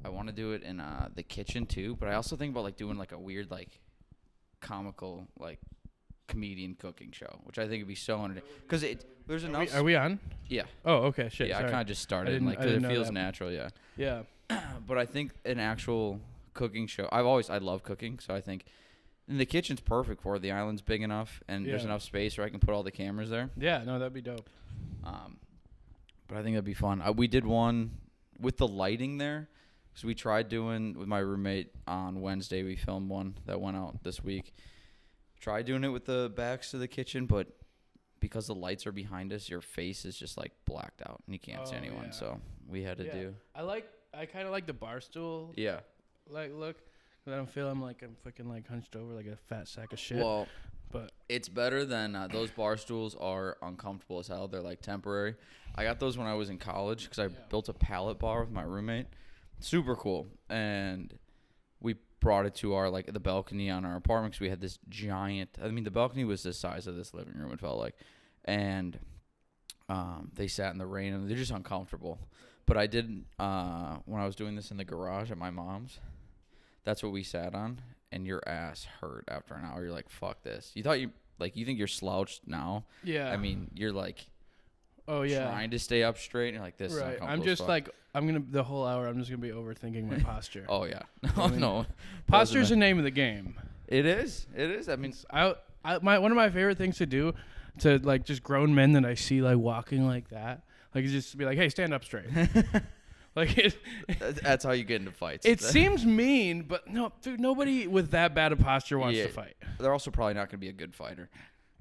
I want to do it in the kitchen too, but I also think about like doing like a weird like comical like comedian cooking show, which I think would be so entertaining because there's enough. Are we on? Yeah. Oh, okay. Shit. Yeah, sorry. I kind of just started didn't- like I 'cause didn't it know feels that. natural. Yeah. Yeah. But I think an actual cooking show. I love cooking, so I think and the kitchen's perfect for it. The island's big enough, and there's Yeah. enough space where I can put all the cameras there. Yeah. No, that'd be dope. But I think that'd be fun. We did one with the lighting there. So we tried doing with my roommate on Wednesday. We filmed one that went out this week. Tried doing it with the backs to the kitchen, but because the lights are behind us, your face is just like blacked out and you can't see anyone. Yeah. So we had to do. I kind of like the bar stool Yeah. like look. 'Cause I don't feel I'm fucking like hunched over like a fat sack of shit. Well, but it's better than those bar stools are uncomfortable as hell. They're like temporary. I got those when I was in college because I built a pallet bar with my roommate. Super cool. And we brought it to our like the balcony on our apartment because we had this giant. I mean, the balcony was the size of this living room. It felt like, and they sat in the rain and they're just uncomfortable. But I did when I was doing this in the garage at my mom's. That's what we sat on, and your ass hurt after an hour. You're like, fuck this. You think you're slouched now. yeah. I mean, you're like trying to stay up straight, and you're like, this is right. uncomfortable I'm as just fuck. like the whole hour. I'm just gonna be overthinking my posture. Oh, yeah. I mean, No. Posture's the name of the game. It is. I mean, One of my favorite things to do to like just grown men that I see like walking like that, like is just to be like, hey, stand up straight. Like that's how you get into fights. it seems mean, but no, dude, nobody with that bad a posture wants to fight. They're also probably not going to be a good fighter.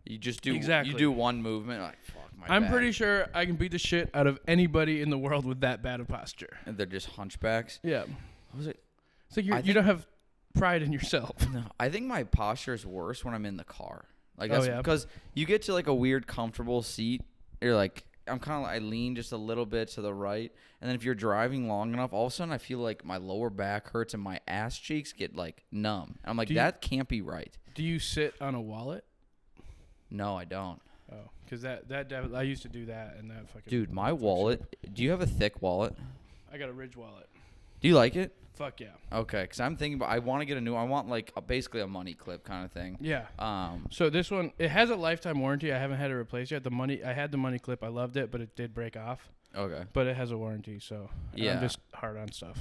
You just do Exactly. You do one movement, like fuck my. I'm back. pretty sure I can beat the shit out of anybody in the world with that bad a posture. And they're just hunchbacks. Yeah, What was it? it's like you don't have pride in yourself. No, I think my posture is worse when I'm in the car. Like that's because you get to like a weird comfortable seat. You're like I lean just a little bit to the right, and then if you're driving long enough, all of a sudden I feel like my lower back hurts and my ass cheeks get like numb. And I'm like, that can't be right. Do you sit on a wallet? No, I don't. Oh, because I used to do that and that fucking. Dude, my wallet. Do you have a thick wallet? I got a Ridge wallet. Do you like it? Fuck yeah. Okay, because I'm thinking about I want to get a new. I want like basically a money clip kind of thing. Yeah. So So this one, it has a lifetime warranty. I haven't had it replaced yet. I had the money clip. I loved it, but it did break off. Okay. But it has a warranty, so Yeah. I'm just hard on stuff.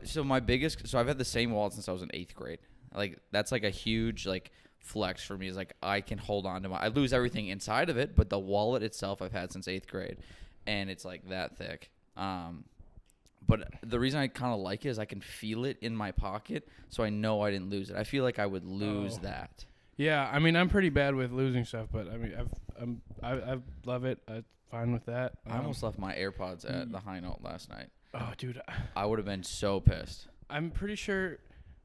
So I've had the same wallet since I was in 8th grade. Like that's like a huge like flex for me. Is like I can hold on to I lose everything inside of it, but the wallet itself I've had since 8th grade, and it's like that thick. But the reason I kind of like it is I can feel it in my pocket, so I know I didn't lose it. I feel like I would lose that. Yeah, I mean I'm pretty bad with losing stuff, but I mean I love it. I'm fine with that. I almost left my AirPods at the High Note last night. Oh, dude. I would have been so pissed. I'm pretty sure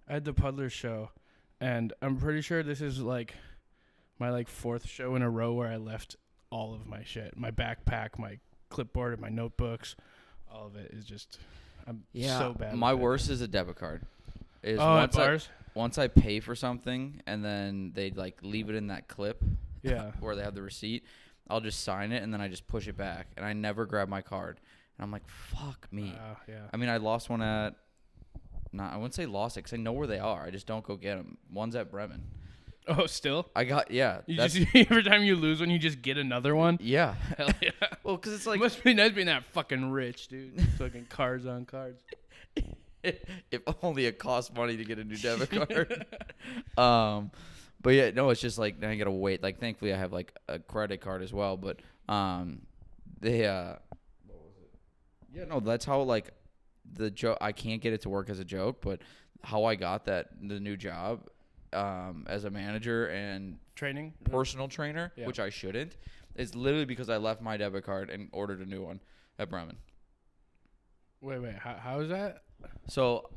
I had the Puddlers show, and I'm pretty sure this is like my like 4th show in a row where I left all of my shit, my backpack, my clipboard, and my notebooks. All of it is just I'm so bad. My with worst is a debit card. Is at bars? Once I pay for something and then they like leave it in that clip, Yeah. where they have the receipt, I'll just sign it and then I just push it back and I never grab my card. And I'm like, fuck me. Yeah. I mean, I lost one I wouldn't say lost it because I know where they are. I just don't go get them. One's at Bremen. Oh, still? Every time you lose one, you just get another one? Yeah. Hell yeah. Well, because it's like. It must be nice being that fucking rich, dude. Fucking cards on cards. If only it costs money to get a new debit card. But yeah, no, it's just like, then I got to wait. Like, thankfully, I have like a credit card as well. But they, what was it? Yeah, no, that's how like the joke, I can't get it to work as a joke, but how I got the new job as a manager and Training? personal trainer, which I shouldn't, is literally because I left my debit card and ordered a new one at Bremen. Wait. How is that? So,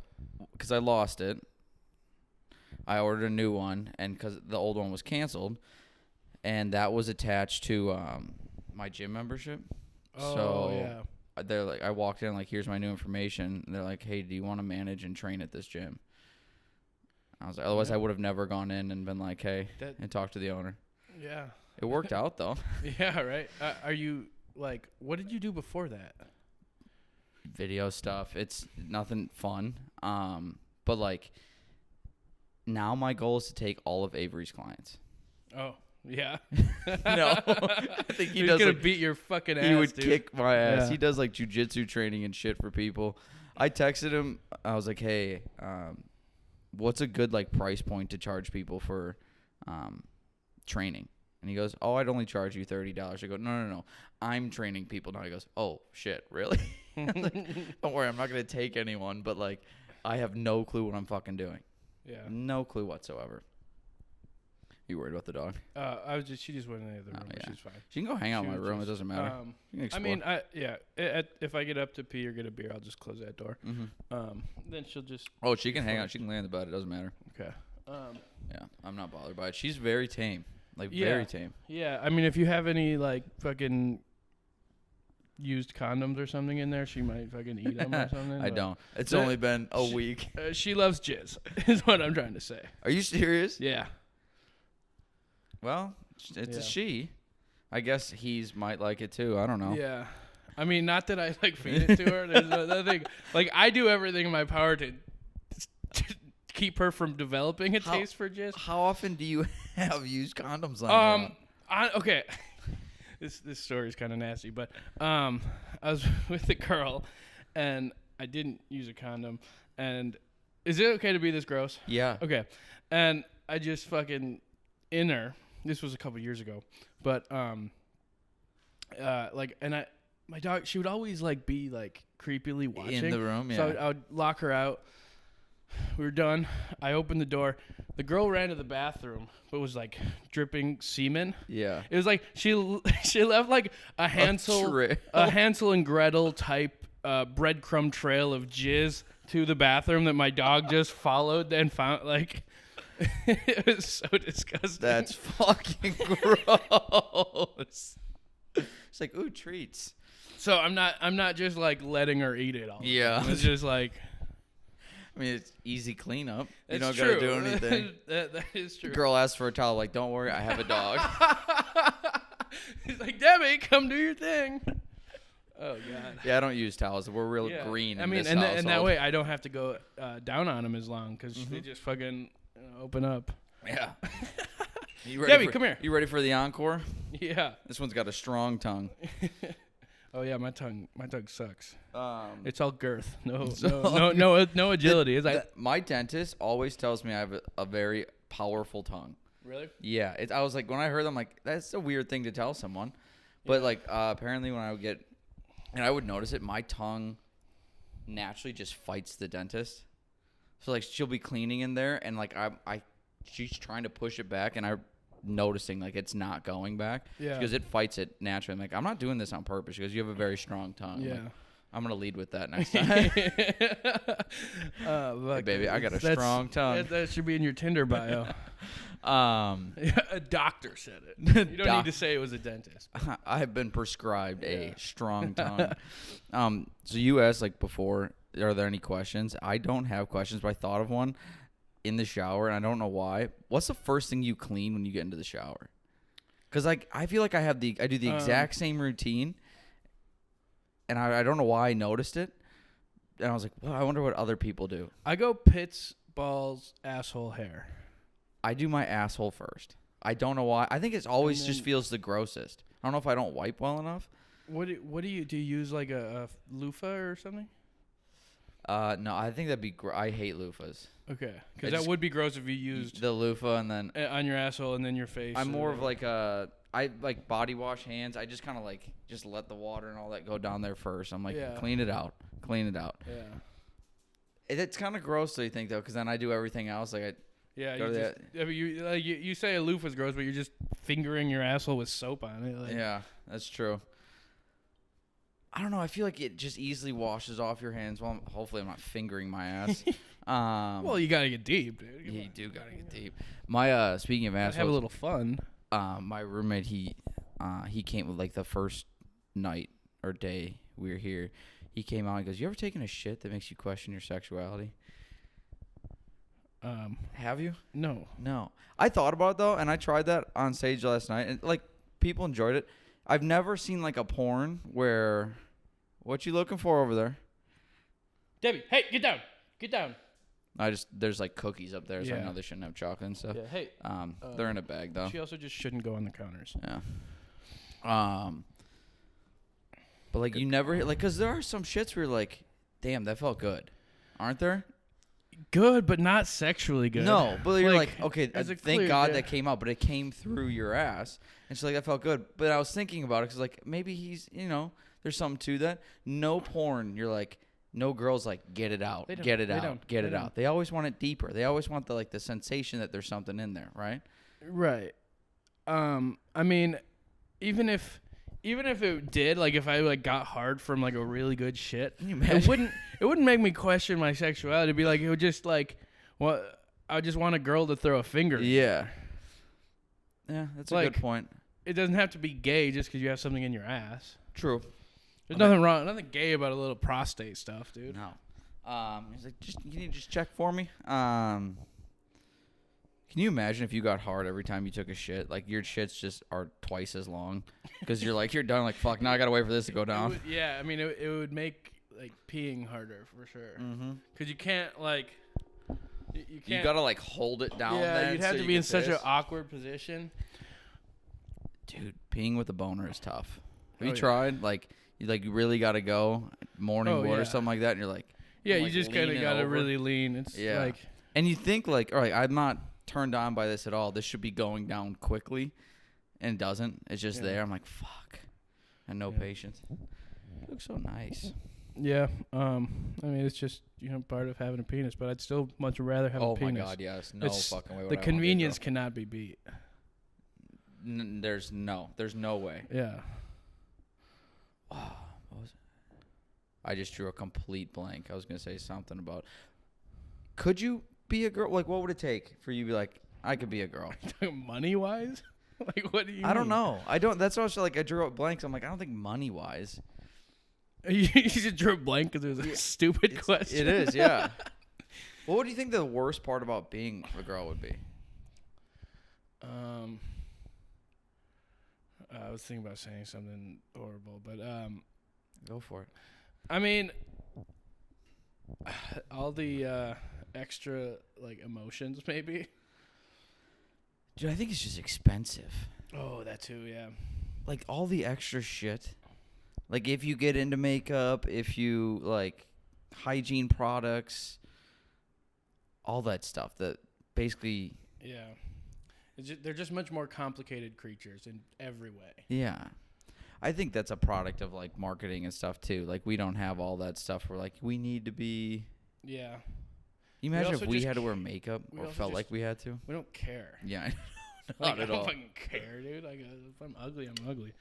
because I lost it, I ordered a new one, and because the old one was canceled, and that was attached to my gym membership. Oh, so yeah. they're like, I walked in like, here's my new information. And they're like, hey, do you want to manage and train at this gym? I was like, otherwise I would have never gone in and been like, hey, and talked to the owner. Yeah. It worked out though. Yeah, right. Are you like, what did you do before that? video stuff. It's nothing fun. But like now my goal is to take all of Avery's clients. Oh, yeah. No, I think He's gonna beat your fucking ass. He would dude. kick my ass. Yeah. He does like jujitsu training and shit for people. I texted him. I was like, hey, what's a good like price point to charge people for training? And he goes, oh, I'd only charge you $30. I go, no. I'm training people now. He goes, oh, shit, really? Like, don't worry, I'm not going to take anyone, but, like, I have no clue what I'm fucking doing. Yeah. No clue whatsoever. You worried about the dog? She just went in the other room. Yeah. She's fine. She can go hang out in my room. It doesn't matter. I mean, if I get up to pee or get a beer, I'll just close that door. Mm-hmm. Then she'll just. Oh, she can hang out. She can lay on the bed. It doesn't matter. Okay. Yeah, I'm not bothered by it. She's very tame. Like, very tame. Yeah, I mean, if you have any, like, fucking used condoms or something in there, she might fucking eat them or something. I don't. It's only been a week. She loves jizz, is what I'm trying to say. Are you serious? Yeah. Well, it's a she. I guess he's might like it too. I don't know. Yeah. I mean, not that I, like, feed it to her. There's nothing. Like, I do everything in my power to keep her from developing a taste for jizz. How often do you have used condoms on okay. This story is kind of nasty, but I was with a girl, and I didn't use a condom. And is it okay to be this gross? Yeah. Okay. And I just fucking in her. This was a couple years ago, but my dog, she would always like be like creepily watching in the room. Yeah. So I would lock her out. We were done. I opened the door. The girl ran to the bathroom, but was like dripping semen. Yeah. It was like she left like a Hansel and Gretel type breadcrumb trail of jizz to the bathroom that my dog just followed and found. Like, it was so disgusting. That's fucking gross. It's like, ooh, treats. So I'm not just like letting her eat it all. Yeah. It's just like. I mean, it's easy cleanup. You It's don't true. gotta do anything. that is true. The girl asks for a towel. Like, don't worry, I have a dog. He's like, Debbie, come do your thing. Oh God. Yeah, I don't use towels. We're real green. I mean, this and household. that way I don't have to go down on them as long because they just fucking open up. Yeah. Debbie, come here. You ready for the encore? Yeah. This one's got a strong tongue. Oh yeah, my tongue sucks. It's It's all girth. No agility. It's like my dentist always tells me I have a very powerful tongue. really. Yeah, I was like, when I heard them, like, that's a weird thing to tell someone. But like, apparently when I would get, and I would notice it, my tongue naturally just fights the dentist. So like, she'll be cleaning in there, and like she's trying to push it back, and I'm noticing like it's not going back. Yeah. Because it fights it naturally. I'm like, I'm not doing this on purpose. Because you have a very strong tongue. Yeah. Like, I'm gonna lead with that next time. Hey, baby, I got a strong tongue. That should be in your Tinder bio. A doctor said it. You don't need to say it was a dentist. I have been prescribed a strong tongue. So you asked like before, are there any questions? I don't have questions, but I thought of one in the shower, and I don't know why. What's the first thing you clean when you get into the shower? Because like I feel like I do the exact same routine, and I don't know why I noticed it. And I was like, well, I wonder what other people do. I go pits, balls, asshole, hair. I do my asshole first. I don't know why. I think it's always just feels the grossest. I don't know if I don't wipe well enough. What do you use like a loofah or something? No, I think that'd be. I hate loofahs. Okay, because that would be gross if you used the loofah and then on your asshole and then your face. I'm more of like I like body wash hands. I just kind of like just let the water and all that go down there first. I'm like, clean it out. Yeah. It's kind of gross, so you think though, because then I do everything else. Like you say a loofah's gross, but you're just fingering your asshole with soap on it. Like. Yeah, that's true. I don't know. I feel like it just easily washes off your hands. Well, hopefully I'm not fingering my ass. Well, you gotta get deep, dude. Yeah, you do gotta get deep. My speaking of assholes, have a little fun. My roommate, he came with like the first night or day we were here. He came out and goes, "You ever taken a shit that makes you question your sexuality?" Have you? No. I thought about it though, and I tried that on stage last night, and like people enjoyed it. I've never seen like a porn where, what you looking for over there? Debbie, hey, get down. Get down. There's like cookies up there, so I Yeah. know they shouldn't have chocolate and stuff. Yeah, hey. They're in a bag though. She also just shouldn't go on the counters. Yeah. But like you never like, cause there are some shits where you're like, damn, that felt good, aren't there? Good, but not sexually good. No, but you're like okay, thank God yeah. that came out, but it came through your ass, and she's like, that felt good. But I was thinking about it, cause like maybe he's, there's something to that. No porn, you're like, no girls like get it out, get it out, get it out. They always want it deeper. They always want the sensation that there's something in there, right? Right. I mean, even if it did, like if I like got hard from like a really good shit, it wouldn't make me question my sexuality. It'd be like it would just like, well, I just want a girl to throw a finger. Yeah. Yeah, that's a good point. It doesn't have to be gay just because you have something in your ass. True. There's nothing wrong, nothing gay about a little prostate stuff, dude. No. He's like, can you just check for me? Can you imagine if you got hard every time you took a shit? Like your shits just are twice as long because you're done. Like fuck, now I gotta wait for this to go down. I mean, it would make like peeing harder for sure. Because you can't like, you can't. You gotta like hold it down. Yeah, you'd have to be in such an awkward position. Dude, peeing with a boner is tough. Have you tried? Like you really gotta go morning wood or something like that, and you're like, yeah, you just kind of gotta really lean. It's like, and you think like, all right, I'm not turned on by this at all. This should be going down quickly, and it doesn't. It's just there. I'm like, fuck. And no patience. It looks so nice. Yeah. I mean, it's just part of having a penis, but I'd still much rather have a penis. Oh my god, yes. No fucking way. The convenience cannot be beat. There's no way. Yeah. What was it? I just drew a complete blank. I was gonna say something about. Could you be a girl? Like, what would it take for you to be like, I could be a girl? Money wise? Like, what do you? I don't know. I don't. That's also like I drew up blanks. I'm like, I don't think money wise. You just drew a blank because it was a stupid question. It is, yeah. What do you think the worst part about being a girl would be? I was thinking about saying something horrible, but go for it. I mean, all the extra like emotions, maybe. Dude, I think it's just expensive. Oh, that too, yeah. Like all the extra shit. Like if you get into makeup, if you like hygiene products, all that stuff that basically. Yeah. They're just much more complicated creatures in every way. Yeah. I think that's a product of like marketing and stuff too. Like we don't have all that stuff where like we need to be. Yeah. You imagine if we had to wear makeup or felt like we had to? We don't care. Yeah. Not at all. I don't fucking care, dude. Like if I'm ugly, I'm ugly.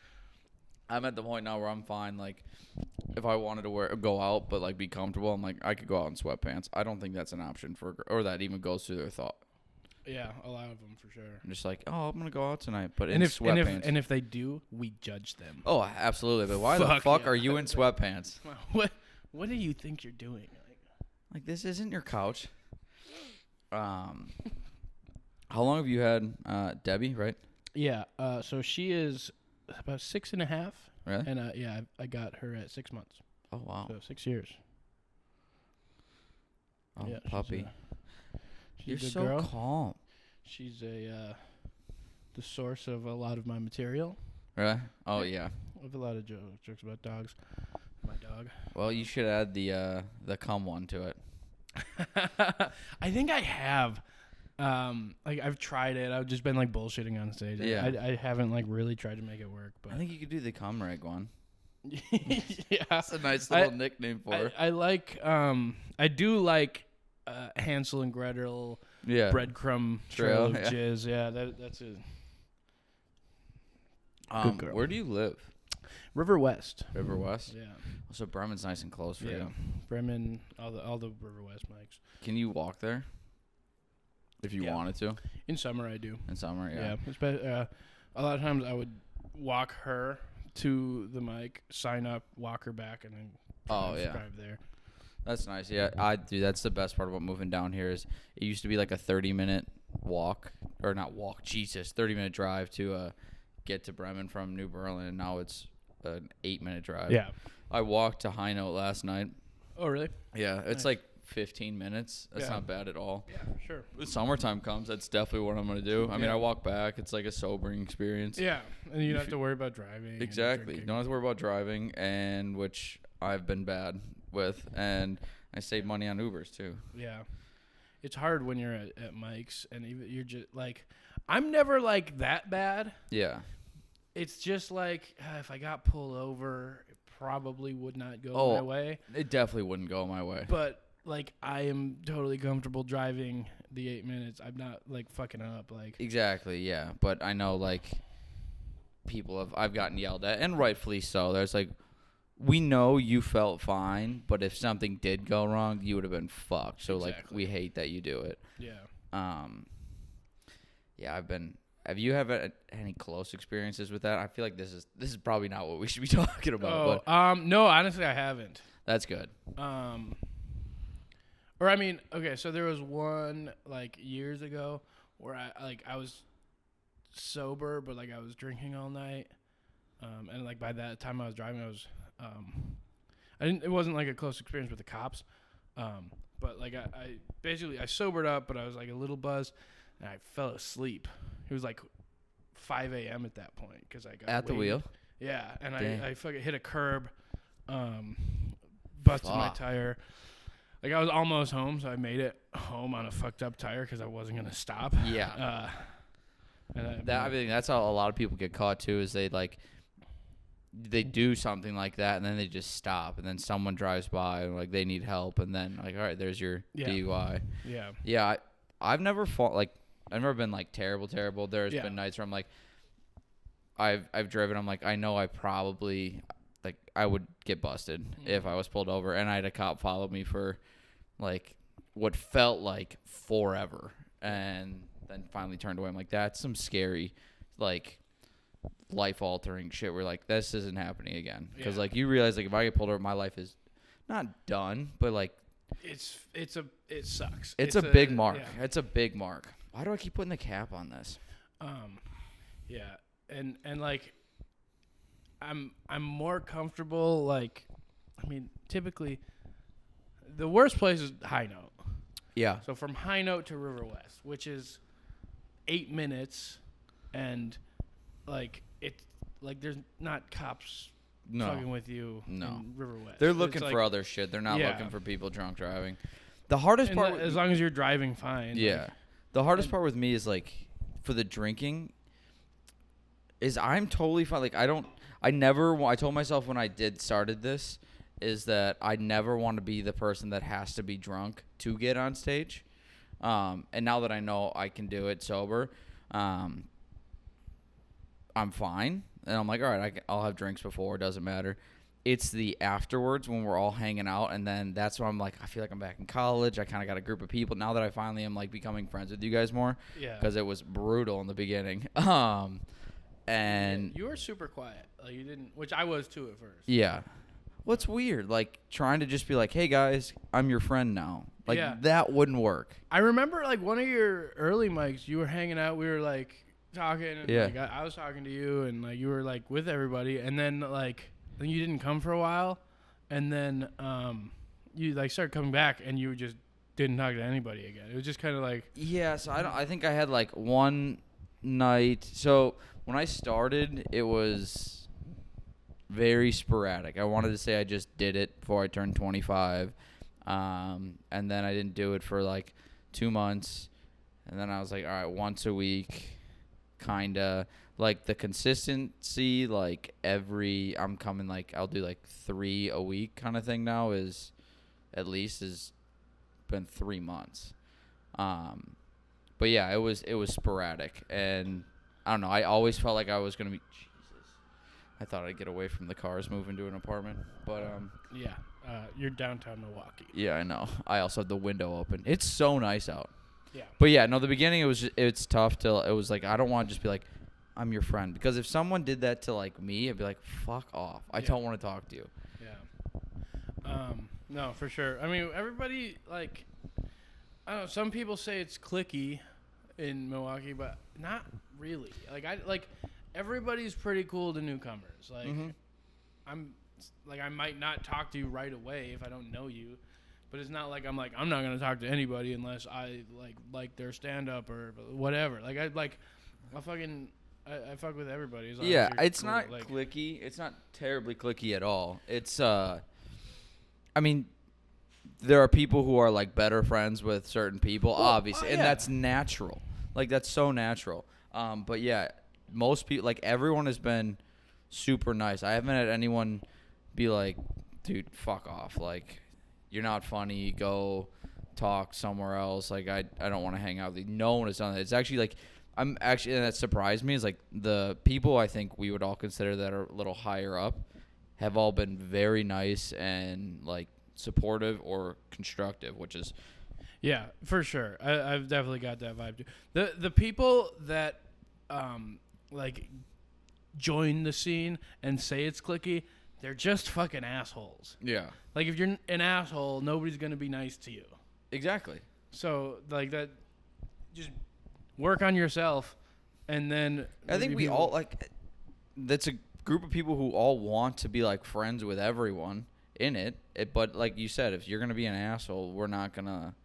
I'm at the point now where I'm fine. Like if I wanted to go out but like be comfortable, I'm like I could go out in sweatpants. I don't think that's an option or that even goes through their thought. Yeah, a lot of them for sure. I'm just like, oh, I'm gonna go out tonight, but in sweatpants. And if they do, we judge them. Oh, absolutely. But why the fuck are you in sweatpants? What do you think you're doing? Like this isn't your couch. How long have you had Debbie? Right? Yeah. So she is about 6.5. Really? And yeah, I got her at 6 months. Oh wow. So 6 years. Oh, yeah, puppy. You're She's a so girl. calm. She's the source of a lot of my material. Really? Oh yeah. I have a lot of jokes about dogs. My dog. Well, you should add the cum one to it. I think I have. Like I've tried it. I've just been like bullshitting on stage. Yeah. I haven't like really tried to make it work. But I think you could do the cum rag one. Yeah, that's a nice little nickname for it. I like. I do like. Hansel and Gretel, breadcrumb trail of jizz. Yeah, that's it. Good girl. Where do you live? River West. River West. Yeah. So Bremen's nice and close for you. Bremen, all the River West mics. Can you walk there? If you wanted to. In summer, I do. In summer, yeah. Yeah. A lot of times, I would walk her to the mic, sign up, walk her back, and then drive there. That's nice. Yeah, that's the best part about moving down here is it used to be like a 30-minute walk, or not walk, 30-minute drive to get to Bremen from New Berlin, and now it's an 8-minute drive. Yeah. I walked to High Note last night, Oh, really? Yeah, it's Nice. like 15 minutes. That's Yeah. not bad at all. Yeah, for sure. When summertime comes, that's definitely what I'm going to do. I mean, Yeah. I walk back. It's like a sobering experience. Yeah, and you don't have to worry about driving. and Exactly. You drinking. don't have to worry about driving, and which I've been bad with. And I save money on Ubers, too. Yeah. It's hard when you're at Mike's and even you're just like, I'm never like that bad. Yeah. It's just like if I got pulled over, it probably would not go my way. It definitely wouldn't go my way. But like I am totally comfortable driving the 8 minutes. I'm not like fucking up. Like Exactly, yeah. But I know, like, I've gotten yelled at, and rightfully so. There's like, we know you felt fine, but if something did go wrong, you would have been fucked. So, like, we hate that you do it. Yeah. Yeah, have you had any close experiences with that? I feel like this is probably not what we should be talking about. But No, honestly, I haven't. that's good. Or I mean, okay, so there was one like years ago where I was sober, but like I was drinking all night, and like by that time I was driving, it wasn't like a close experience with the cops, but like I basically I sobered up, but I was like a little buzzed, and I fell asleep. It was like 5 a.m. at that point because I got At the wheel? Yeah, and Dang. I fucking hit a curb, busted my Fuck. tire. Like I was almost home, so I made it home on a fucked up tire because I wasn't gonna stop. Yeah. And I mean, that's how a lot of people get caught too. Is they do something like that, and then they just stop, and then someone drives by and like they need help, and then like, all right, there's your DUI. Yeah. Yeah, I've never I've never been like terrible. There's been nights where I'm like, I've driven. I'm like, I know I probably like I would get busted if I was pulled over, and I had a cop follow me for like what felt like forever, and then finally turned away. I'm like, that's some scary, like, life-altering shit where, like, this isn't happening again. Because, like, you realize, like, if I get pulled over, my life is not done, but, like... It sucks. It's a big mark. Yeah. It's a big mark. Why do I keep putting the cap on this? Yeah. And, like, I'm more comfortable, like, I mean, typically, the worst place is High Note. Yeah. So from High Note to River West, which is 8 minutes, and like it's like there's not cops fucking with you in River West. They're looking for other shit. They're not looking for people drunk driving. The hardest part, as long as you're driving fine. Yeah. Like, the hardest part with me is like for the drinking is I'm totally fine. Like I told myself when I started this is that I never want to be the person that has to be drunk to get on stage. And now that I know I can do it sober, I'm fine. And I'm like, all right, I'll have drinks before. It doesn't matter. It's the afterwards when we're all hanging out. And then that's when I'm like, I feel like I'm back in college. I kind of got a group of people now that I finally am like becoming friends with you guys more. Yeah. Because it was brutal in the beginning. And you were super quiet. Like you didn't, which I was too at first. Yeah. What's weird? Like trying to just be like, hey guys, I'm your friend now. Like that wouldn't work. I remember like one of your early mics, you were hanging out. We were like talking. And, like, I was talking to you, and like you were like with everybody, and then like then you didn't come for a while, and then you like started coming back, and you just didn't talk to anybody again. It was just kind of like So I think I had like one night. So when I started, it was very sporadic. I wanted to say I just did it before I turned 25. And then I didn't do it for like 2 months. And then I was like, all right, once a week, kind of. Like the consistency, like I'm coming like, I'll do like 3 a week kind of thing now is been 3 months. But yeah, it was sporadic. And I don't know, I always felt like I was going to be, I thought I'd get away from the cars moving to an apartment, but you're downtown Milwaukee. Yeah, I know. I also have the window open. It's so nice out. Yeah. But yeah, no, the beginning it's tough till it was like I don't want to just be like I'm your friend because if someone did that to like me, I'd be like fuck off. I don't want to talk to you. Yeah. No, for sure. I mean, everybody like I don't know, some people say it's cliquey in Milwaukee, but not really. Like everybody's pretty cool to newcomers. Like like I might not talk to you right away if I don't know you, but it's not like I'm not gonna talk to anybody unless I like their stand up or whatever. Like I fuck with everybody. As long as you're it's cool. not cliquey. It's not terribly cliquey at all. It's I mean, there are people who are like better friends with certain people, obviously, and that's natural. Like that's so natural. But yeah, most people, like everyone, has been super nice. I haven't had anyone be like, dude, fuck off. Like, you're not funny. Go talk somewhere else. Like, I don't want to hang out with you. No one has done that. It's actually like, and that surprised me, is like the people I think we would all consider that are a little higher up have all been very nice and like supportive or constructive, which is. Yeah, for sure. I've definitely got that vibe too. The people that like join the scene and say it's cliquey, they're just fucking assholes. Yeah. Like if you're an asshole, nobody's gonna be nice to you. Exactly. So like that, just work on yourself, and then I think we all like. That's a group of people who all want to be like friends with everyone in it. But like you said, if you're gonna be an asshole, we're not gonna.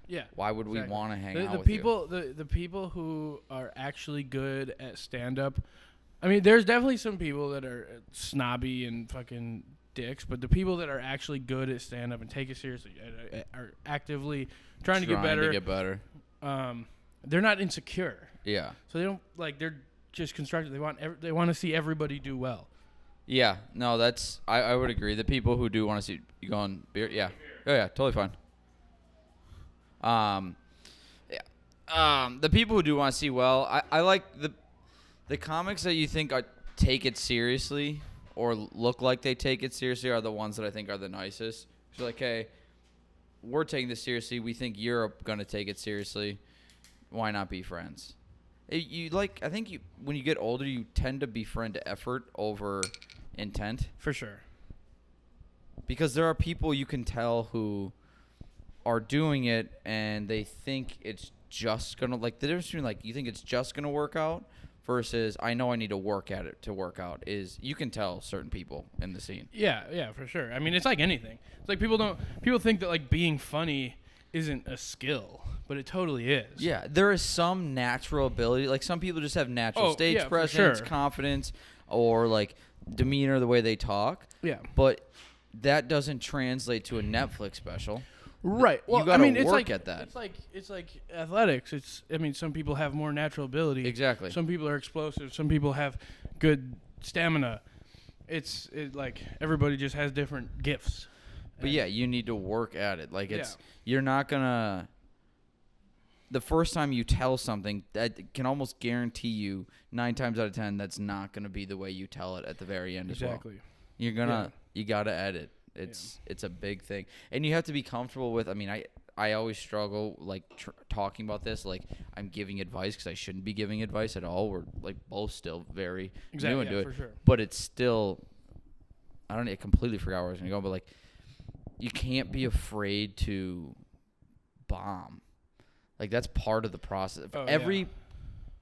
Yeah. Why would we want to hang out with people, you? The people who are actually good at stand-up, I mean, there's definitely some people that are snobby and fucking dicks, but the people that are actually good at stand-up and take it seriously are actively trying to get better. They're not insecure. Yeah. So they don't they're just constructive. They want to see everybody do well. Yeah. No, that's I would agree. The people who do want to see you go on beer. Yeah. Oh yeah, totally fine. The people who do want to see well, I like the comics that you think take it seriously or look like they take it seriously are the ones that I think are the nicest. So like, hey, we're taking this seriously. We think you're gonna take it seriously. Why not be friends? I think when you get older, you tend to befriend effort over intent. For sure. Because there are people you can tell who are doing it and they think it's just gonna, like, the difference between like you think it's just gonna work out versus I know I need to work at it to work out is you can tell certain people in the scene. Yeah, for sure. I mean, it's like anything. It's like people think that like being funny isn't a skill, but it totally is. Yeah, there is some natural ability. Like some people just have natural stage presence, confidence, or like demeanor, the way they talk. Yeah. But that doesn't translate to a Netflix special. Right. Well, you gotta work at that. It's like athletics. Some people have more natural ability. Exactly. Some people are explosive. Some people have good stamina. It's like everybody just has different gifts. But yeah, you need to work at it. Like you're not gonna. The first time you tell something, that can almost guarantee you 9 times out of 10 that's not gonna be the way you tell it at the very end as well. Exactly. You gotta edit. It's a big thing, and you have to be comfortable with. I mean, I always struggle like talking about this. Like I'm giving advice because I shouldn't be giving advice at all. We're like both still very new into it, for sure. But it's still. I completely forgot where I was gonna go, but like, you can't be afraid to bomb. Like that's part of the process. Every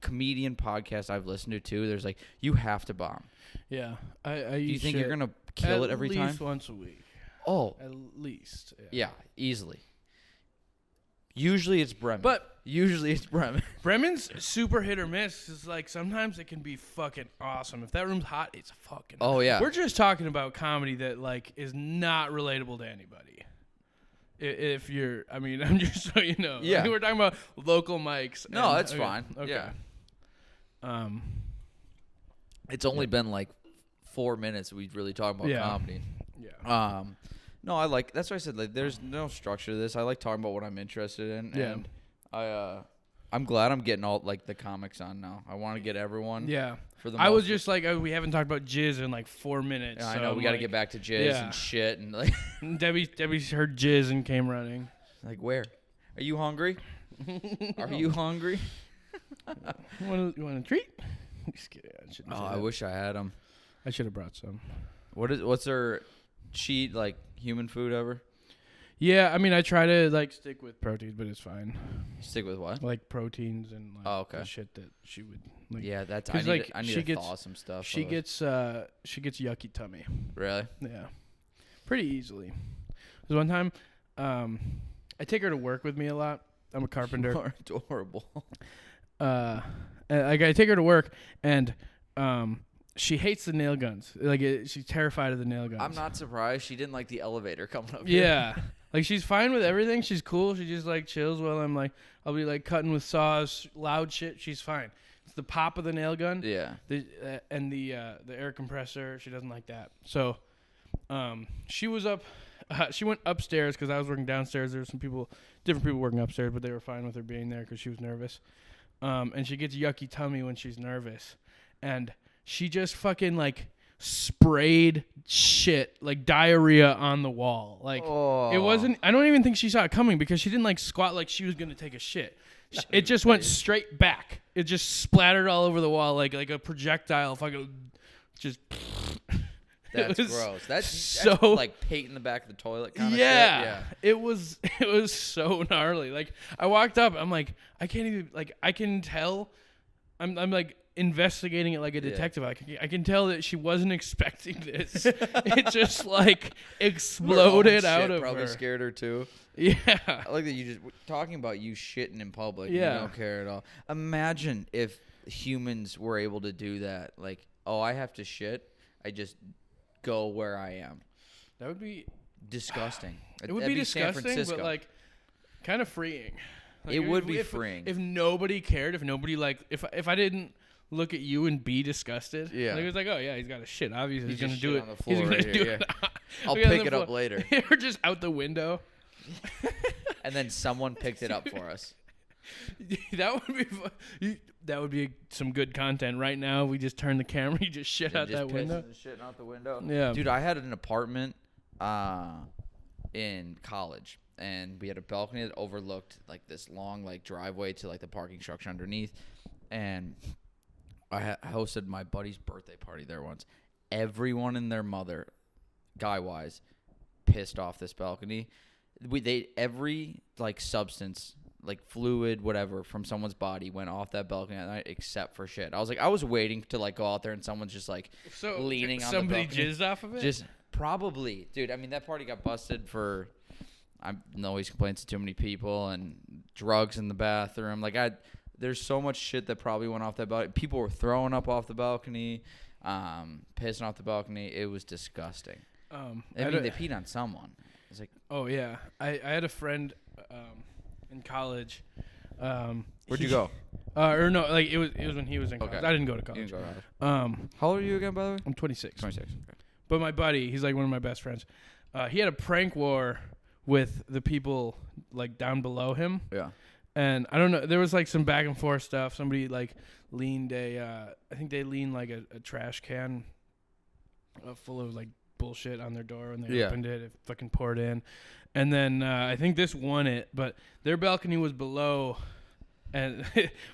comedian podcast I've listened to, there's like you have to bomb. Yeah, Do you think you're gonna kill it every time? At least once a week. Oh, at least. Yeah, easily. Usually it's Bremen. Bremen's super hit or miss. It's like sometimes it can be fucking awesome. If that room's hot, it's fucking. Oh yeah. We're just talking about comedy that like is not relatable to anybody. If you're, I mean, I'm just so you know. Yeah. I mean, we're talking about local mics. No, that's fine. Okay. Yeah. It's only been like 4 minutes we've really talked about comedy. Yeah. No, I like. That's why I said like there's no structure to this. I like talking about what I'm interested in. Yeah. And I'm glad I'm getting all like the comics on now. I want to get everyone. Yeah. For the. I was just like, we haven't talked about jizz in like 4 minutes. Yeah, so I know we got to get back to jizz and shit and like. Debbie heard jizz and came running. Like where? Are you hungry? Are you hungry? You want a treat? Just kidding. I wish I had them. I should have brought some. What's their cheat like human food ever? Yeah, I mean, I try to like stick with proteins, but it's fine. Stick with what? Like proteins and like the shit that she would like. Yeah, that's I need to thaw some stuff. She gets yucky tummy. Really? Yeah, pretty easily. There's one time, I take her to work with me a lot. I'm a carpenter. You are adorable. And I take her to work, and she hates the nail guns. Like she's terrified of the nail guns. I'm not surprised. She didn't like the elevator coming up. Yeah. Here. Like she's fine with everything. She's cool. She just like chills while I'll be like cutting with saws, loud shit. She's fine. It's the pop of the nail gun. Yeah. And the air compressor. She doesn't like that. So, she was up. She went upstairs because I was working downstairs. There were different people working upstairs, but they were fine with her being there because she was nervous. And she gets yucky tummy when she's nervous, and she just fucking like sprayed shit like diarrhea on the wall. Like it wasn't. I don't even think she saw it coming because she didn't like squat like she was gonna take a shit. It just went straight back. It just splattered all over the wall like a projectile. Fucking just. That's gross. That's so like Pate in the back of the toilet kind of shit. Yeah. It was so gnarly. Like I walked up, I'm like, I can't even like I can tell I'm like investigating it like a detective. Yeah. I can tell that she wasn't expecting this. It just like exploded out of probably her. Scared her too. Yeah. I like that you just talking about you shitting in public. Yeah. You don't care at all. Imagine if humans were able to do that. Like, oh, I have to shit. I just go where I am. That would be disgusting. It would be disgusting, but like kind of freeing. Like, it would be freeing if nobody cared. If nobody like if I didn't look at you and be disgusted. Yeah. Like, it was like, oh yeah, he's got a shit. Obviously he's gonna do it. On the floor right here, yeah. I'll pick it up later. Or just out the window. And then someone picked it up for us. That would be fun. That would be some good content. Right now, we just turn the camera. You just shit out that window. Just shitting out the window. Yeah, dude. I had an apartment in college, and we had a balcony that overlooked like this long like driveway to like the parking structure underneath. And I hosted my buddy's birthday party there once. Everyone and their mother, guy wise, pissed off this balcony. Every like substance, like fluid, whatever, from someone's body went off that balcony that night except for shit. I was waiting to like go out there and someone's just like leaning on the balcony. Somebody jizzed off of it? Just probably. Dude, I mean, that party got busted for noise complaints to too many people and drugs in the bathroom. Like there's so much shit that probably went off that balcony. People were throwing up off the balcony, pissing off the balcony. It was disgusting. I mean, they peed on someone. It's like, oh yeah. I had a friend in college. Where'd you go? Or no, like it was when he was in college. Okay. I didn't go to college. You didn't go to college. How old are you again, by the way? I'm 26. 26. Okay. But my buddy, he's like one of my best friends. He had a prank war with the people like down below him. Yeah. And I don't know, there was like some back and forth stuff. Somebody like leaned I think they leaned like a trash can full of like bullshit on their door when they opened it. It fucking poured in. And then I think this won it, but their balcony was below, and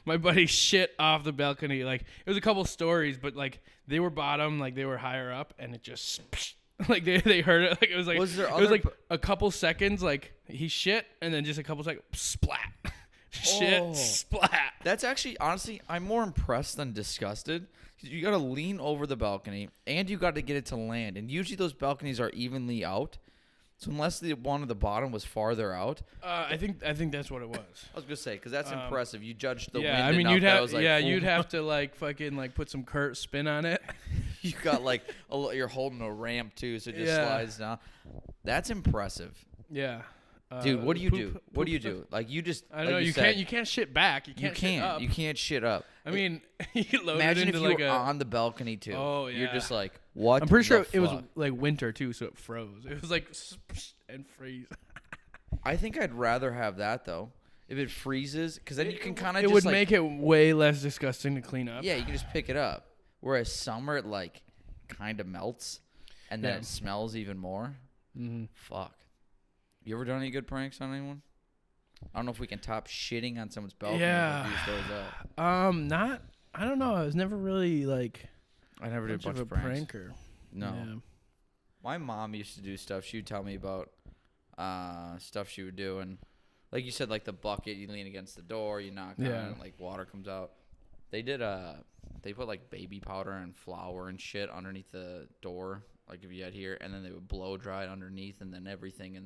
my buddy shit off the balcony. Like, it was a couple stories, but like they were bottom, like they were higher up, and it just like they heard it. Like it was like a couple seconds, like he shit, and then just a couple seconds, splat, shit, splat. That's actually, honestly, I'm more impressed than disgusted. You got to lean over the balcony, and you got to get it to land. And usually those balconies are evenly out. So unless the one at the bottom was farther out, I think that's what it was. I was gonna say because that's impressive. You judged the wind. I mean, enough you'd have to like fucking like put some Kurt spin on it. You got like you're holding a ramp too, so it just slides down. That's impressive. Yeah. Dude, what do you do? What do you do? Like you just I don't know. You can't shit back. You can't. Shit up. You can't shit up. I mean, you load imagine it into if you like were on the balcony too. Oh yeah. You're just like what? I'm pretty sure it was like winter too, so it froze. It was like and freeze. I think I'd rather have that though. If it freezes, because then you can kind of. It would make it way less disgusting to clean up. Yeah, you can just pick it up. Whereas summer, it like kind of melts, and then it smells even more. Mm-hmm. Fuck. You ever done any good pranks on anyone? I don't know if we can top shitting on someone's balcony. Yeah. Not. I don't know. I was never really like. I never did a bunch of pranker. No. Yeah. My mom used to do stuff. She would tell me about stuff she would do. And like you said, like the bucket, you lean against the door, you knock on it, like water comes out. They did they put like baby powder and flour and shit underneath the door, like if you had here, and then they would blow dry it underneath, and then everything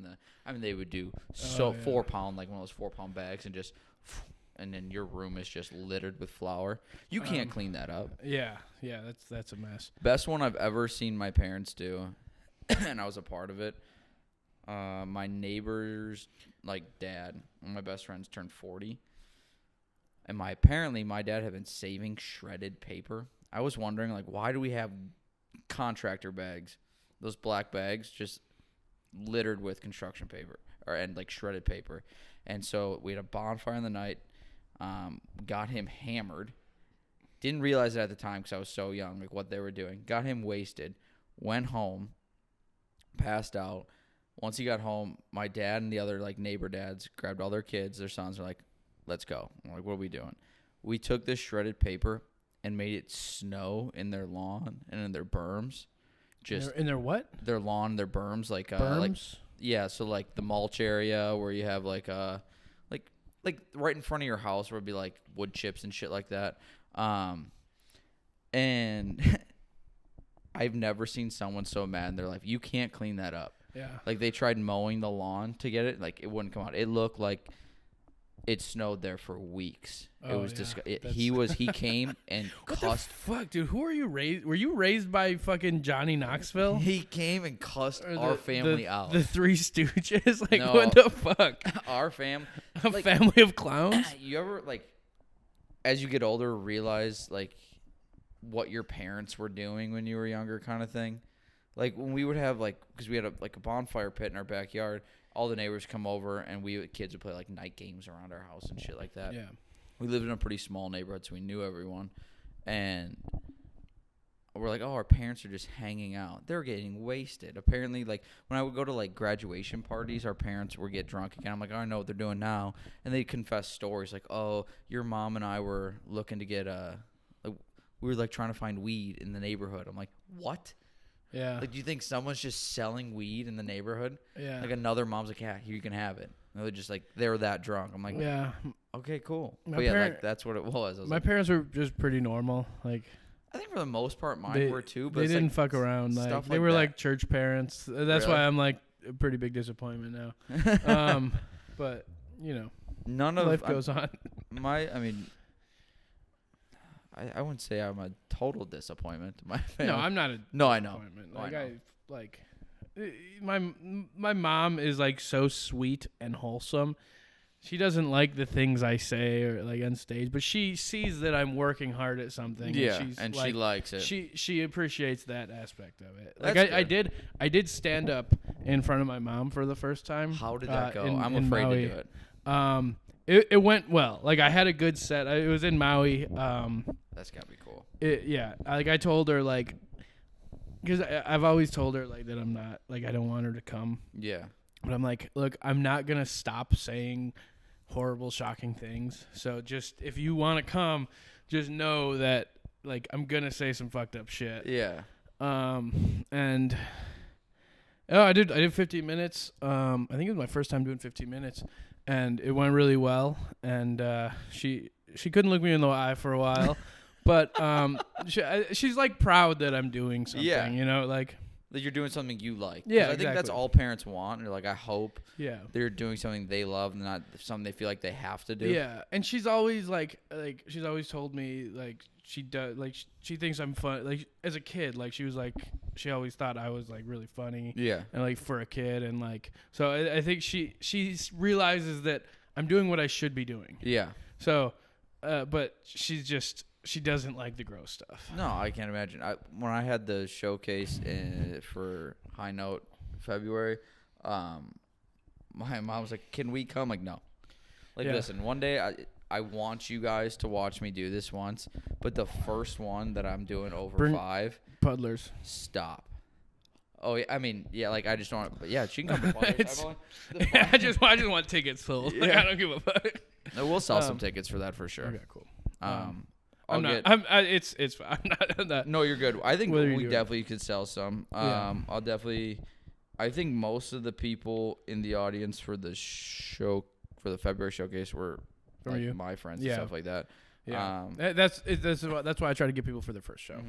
they would do 4 pound, like one of those 4 pound bags, and just, and then your room is just littered with flour. You can't clean that up. Yeah, that's a mess. Best one I've ever seen my parents do, and I was a part of it. My neighbor's like dad, one of my best friends, turned 40. And apparently my dad had been saving shredded paper. I was wondering, like, why do we have contractor bags, those black bags, just littered with construction paper and like shredded paper? And so we had a bonfire in the night, got him hammered. Didn't realize it at the time because I was so young, like what they were doing. Got him wasted, went home, passed out. Once he got home, my dad and the other like neighbor dads grabbed all their kids, their sons, were like, let's go. I'm like, what are we doing? We took this shredded paper and made it snow in their lawn and in their berms. Just in their what? Their lawn, their berms, like berms. So like the mulch area where you have like like right in front of your house where it'd be like wood chips and shit like that. And I've never seen someone so mad in their life. You can't clean that up. Yeah. Like they tried mowing the lawn to get it, like it wouldn't come out. It looked like it snowed there for weeks. It was he came and what cussed. The fuck, dude? Who are you raised? Were you raised by fucking Johnny Knoxville? He came and cussed our family out. The Three Stooges? Like, no, what the fuck? Our family. A family of clowns? You ever, like, as you get older, realize, like, what your parents were doing when you were younger kind of thing? Like, when we would have, like, because we had a bonfire pit in our backyard, all the neighbors come over, and kids would play, like, night games around our house and shit like that. Yeah. We lived in a pretty small neighborhood, so we knew everyone. And we're like, oh, our parents are just hanging out. They're getting wasted. Apparently, like, when I would go to, like, graduation parties, our parents would get drunk again. I'm like, oh, I know what they're doing now. And they'd confess stories like, oh, your mom and I were looking to get we were, like, trying to find weed in the neighborhood. I'm like, what? Yeah. Like, do you think someone's just selling weed in the neighborhood? Yeah. Like, another mom's like, yeah, here you can have it. And they're just like, they were that drunk. I'm like, yeah. Okay, cool. My But yeah, like, that's what it was. My parents were just pretty normal. Like, I think for the most part, mine were too. But they didn't fuck around. Like, they were like church parents. That's why I'm like a pretty big disappointment now. But you know, life goes on. I wouldn't say I'm a total disappointment to my family. No, I'm not a no, I know. Like my mom is like so sweet and wholesome. She doesn't like the things I say or like on stage, but she sees that I'm working hard at something. Yeah, and she likes it. She appreciates that aspect of it. That's like I did stand up in front of my mom for the first time. How did that go? I'm afraid to do it. It went well. Like I had a good set. It was in Maui. That's gotta be cool. Like I told her like, because I've always told her like that I'm not like I don't want her to come. Yeah. But I'm like, look, I'm not gonna stop saying horrible, shocking things. So just if you want to come, just know that like I'm gonna say some fucked up shit. Yeah. And I did 15 minutes. I think it was my first time doing 15 minutes, and it went really well. And she couldn't look me in the eye for a while, but she's like proud that I'm doing something. Yeah. You know, like. That you're doing something you like. Yeah, I think that's all parents want. They're like, I hope they're doing something they love and not something they feel like they have to do. Yeah, and she's always like she's always told me like she does like she thinks I'm fun. Like as a kid, like she was like she always thought I was like really funny. Yeah, and like for a kid, and like so I think she realizes that I'm doing what I should be doing. Yeah. So, but she doesn't like the gross stuff. No, I can't imagine. When I had the showcase for High Note February, my mom was like, "Can we come?" Like, no. Like, listen, one day I want you guys to watch me do this once, but the first one that I'm doing over 5 Puddlers. Stop. Oh, yeah, I mean, yeah, like I just don't. But yeah, she can come to Puddlers. I just want tickets sold. Yeah. Like, I don't give a fuck. No, we'll sell some tickets for that for sure. Okay, cool. It's fine. I'm not. No, you're good. I think we definitely could sell some. Yeah. I'll definitely I think most of the people in the audience for the February showcase were like you? my friends and stuff like that. Yeah, that's why I try to get people for the first show.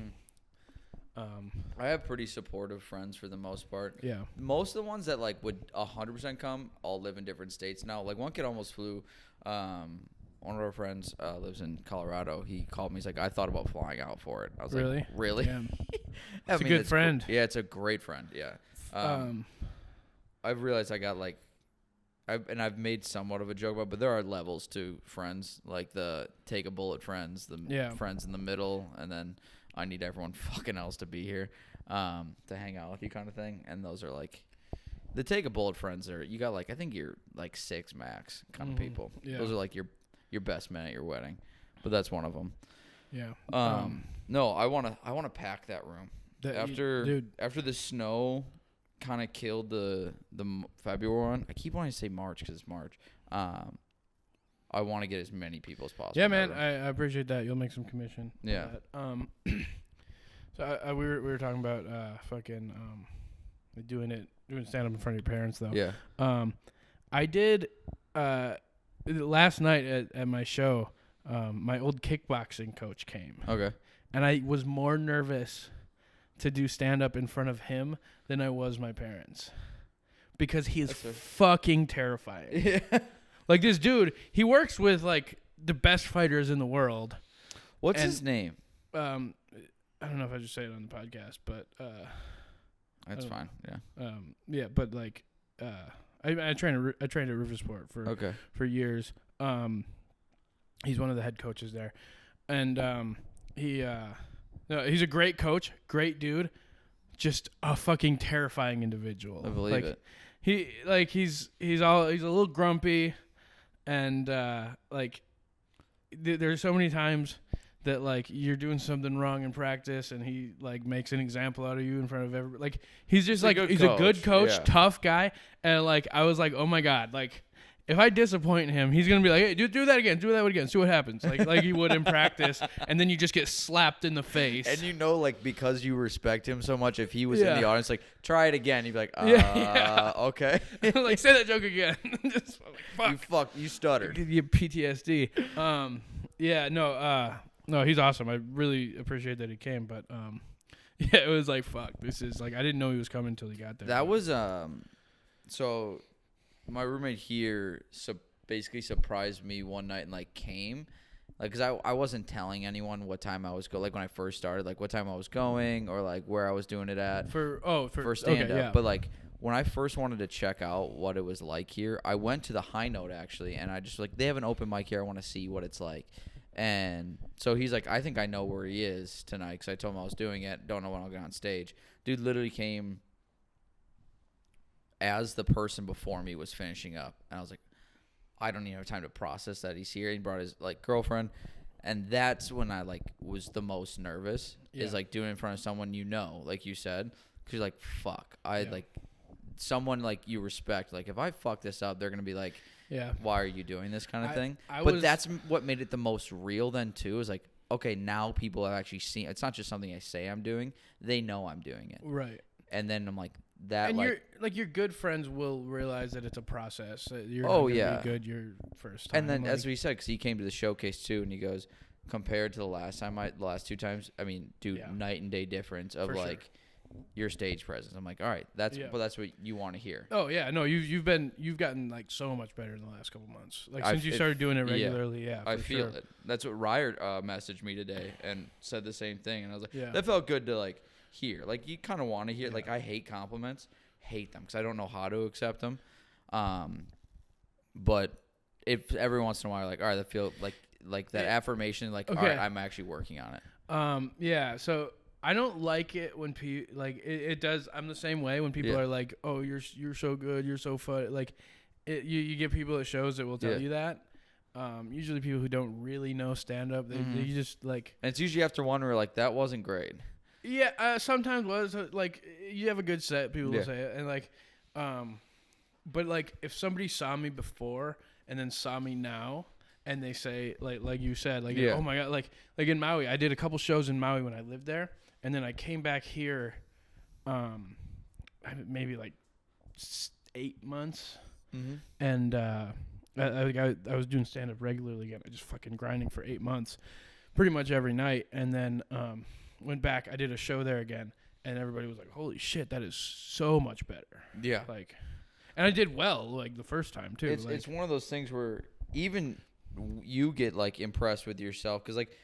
I have pretty supportive friends for the most part. Yeah. Most of the ones that like would 100% come all live in different states now. Like one kid almost flew. One of our friends lives in Colorado. He called me. He's like, I thought about flying out for it. I was like, really? Yeah. It's a good friend. Yeah, it's a great friend. Yeah. I've realized I got like, I've made somewhat of a joke about, but there are levels to friends, like the take a bullet friends, the friends in the middle, and then I need everyone fucking else to be here to hang out with you kind of thing. And those are like the take a bullet friends are, you got like, I think you're like 6 max kind of people. Yeah. Those are like your best men at your wedding, but that's one of them. Yeah. No, I want to pack that room after the snow kind of killed the February one. I keep wanting to say March because it's March. I want to get as many people as possible. Yeah, man, I appreciate that. You'll make some commission. Yeah. So we were talking about doing stand up in front of your parents though. Yeah. I did last night at my show. My old kickboxing coach came. Okay. And I was more nervous to do stand up in front of him than I was my parents, because he is fucking terrifying. Yeah. Like this dude, he works with like the best fighters in the world. What's his name? I don't know if I just say it on the podcast, but that's fine. Yeah. Yeah, but like I trained at Riversport for years. He's one of the head coaches there, and he's a great coach, great dude, just a fucking terrifying individual. I believe it. He's a little grumpy, and there's so many times that like you're doing something wrong in practice, and he like makes an example out of you in front of everybody. Like he's just a good coach, tough guy, and like I was like, oh my god, like if I disappoint him, he's gonna be like, hey, do that again, see what happens, like he would in practice, and then you just get slapped in the face. And like because you respect him so much, if he was in the audience, like try it again, he'd be like, okay, like say that joke again. Just, like, fuck, you stuttered. Give you PTSD. No, he's awesome. I really appreciate that he came, but yeah, it was like fuck. This is like I didn't know he was coming until he got there. That was so. My roommate here basically surprised me one night and like came, like because I wasn't telling anyone what time I was like when I first started, like what time I was going or like where I was doing it at for stand up. But like when I first wanted to check out what it was like here, I went to the High Note actually, and I just like they have an open mic here. I want to see what it's like. And so he's like, I think I know where he is tonight because I told him I was doing it. Don't know when I'll get on stage. Dude literally came as the person before me was finishing up. And I was like, I don't even have time to process that he's here. He brought his like girlfriend. And that's when I like was the most nervous is like doing it in front of someone, like you said, because you're like, fuck, like someone like you respect. Like if I fuck this up, they're going to be like, why are you doing this kind of thing? But that's what made it the most real then too, is like, okay, now people have actually seen, it's not just something I say I'm doing. They know I'm doing it. Right. And then I'm like, that and like your good friends will realize that it's a process. You're not gonna be good your first time. And then as we said, because he came to the showcase too, and he goes, compared to the last 2 times, I mean, dude, night and day difference of like your stage presence. I'm like, all right, that's what you want to hear. Oh yeah, no, you've gotten like so much better in the last couple months. Like since you started doing it regularly, I feel it. That's what Riot messaged me today and said the same thing, and I was like, that felt good to like hear. Like you kind of want to hear. Like I hate compliments, hate them because I don't know how to accept them. But if every once in a while, like, all right, that feel like that affirmation, like, all right, I'm actually working on it. Yeah. So I don't like it when people like it does. I'm the same way when people are like, "Oh, you're so good, you're so fun." Like, you get people at shows that will tell you that. Usually people who don't really know stand up, they just like. And it's usually after one where like that wasn't great. Yeah, sometimes was like you have a good set, people will say it, and like, but like if somebody saw me before and then saw me now. And they say, like you said, like, oh my God, like in Maui, I did a couple shows in Maui when I lived there. And then I came back here, maybe like 8 months. Mm-hmm. And I was doing stand-up regularly again. I just fucking grinding for 8 months, pretty much every night. And then went back. I did a show there again, and everybody was like, "Holy shit, that is so much better." Yeah. Like, and I did well like the first time too. It's one of those things where even you get like impressed with yourself because like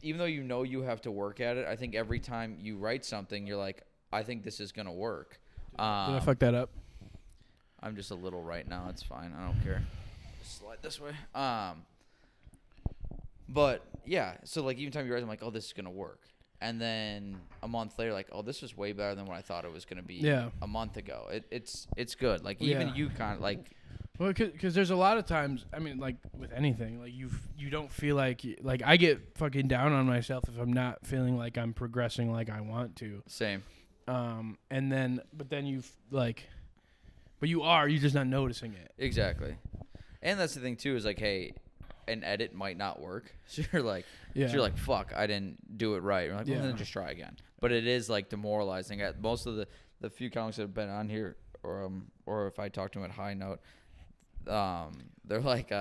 even though you have to work at it, I think every time you write something, you're like, I think this is gonna work. Did I fuck that up? I'm just a little right now. It's fine. I don't care. Just slide this way. But yeah, so like even time you write, I'm like, oh, this is gonna work. And then a month later, like, oh, this was way better than what I thought it was gonna be. A month ago. It's good. Like even you kind of like. Well, because there's a lot of times, I mean, like with anything, like you don't feel like I get fucking down on myself if I'm not feeling like I'm progressing like I want to. Same. And then, but then you're just not noticing it. Exactly. And that's the thing too is like, hey, an edit might not work. So you're like, fuck, I didn't do it right. You're like, well, then just try again. But it is like demoralizing. At most of the few comics that have been on here, or if I talk to them at High Note, they're like,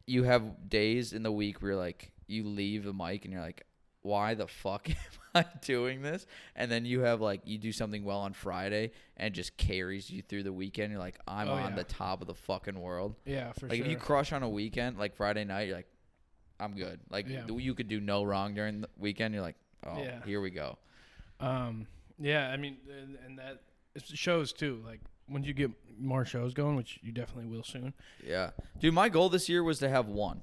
you have days in the week where you're like, you leave the mic and you're like, why the fuck am I doing this? And then you have like, you do something well on Friday and it just carries you through the weekend. You're like, I'm on the top of the fucking world. Yeah, for sure. Like if you crush on a weekend, like Friday night, you're like, I'm good. Like you could do no wrong during the weekend. You're like, oh, here we go. Yeah, I mean, and that it shows too. Like once you get more shows going, which you definitely will soon. Yeah. Dude, my goal this year was to have one.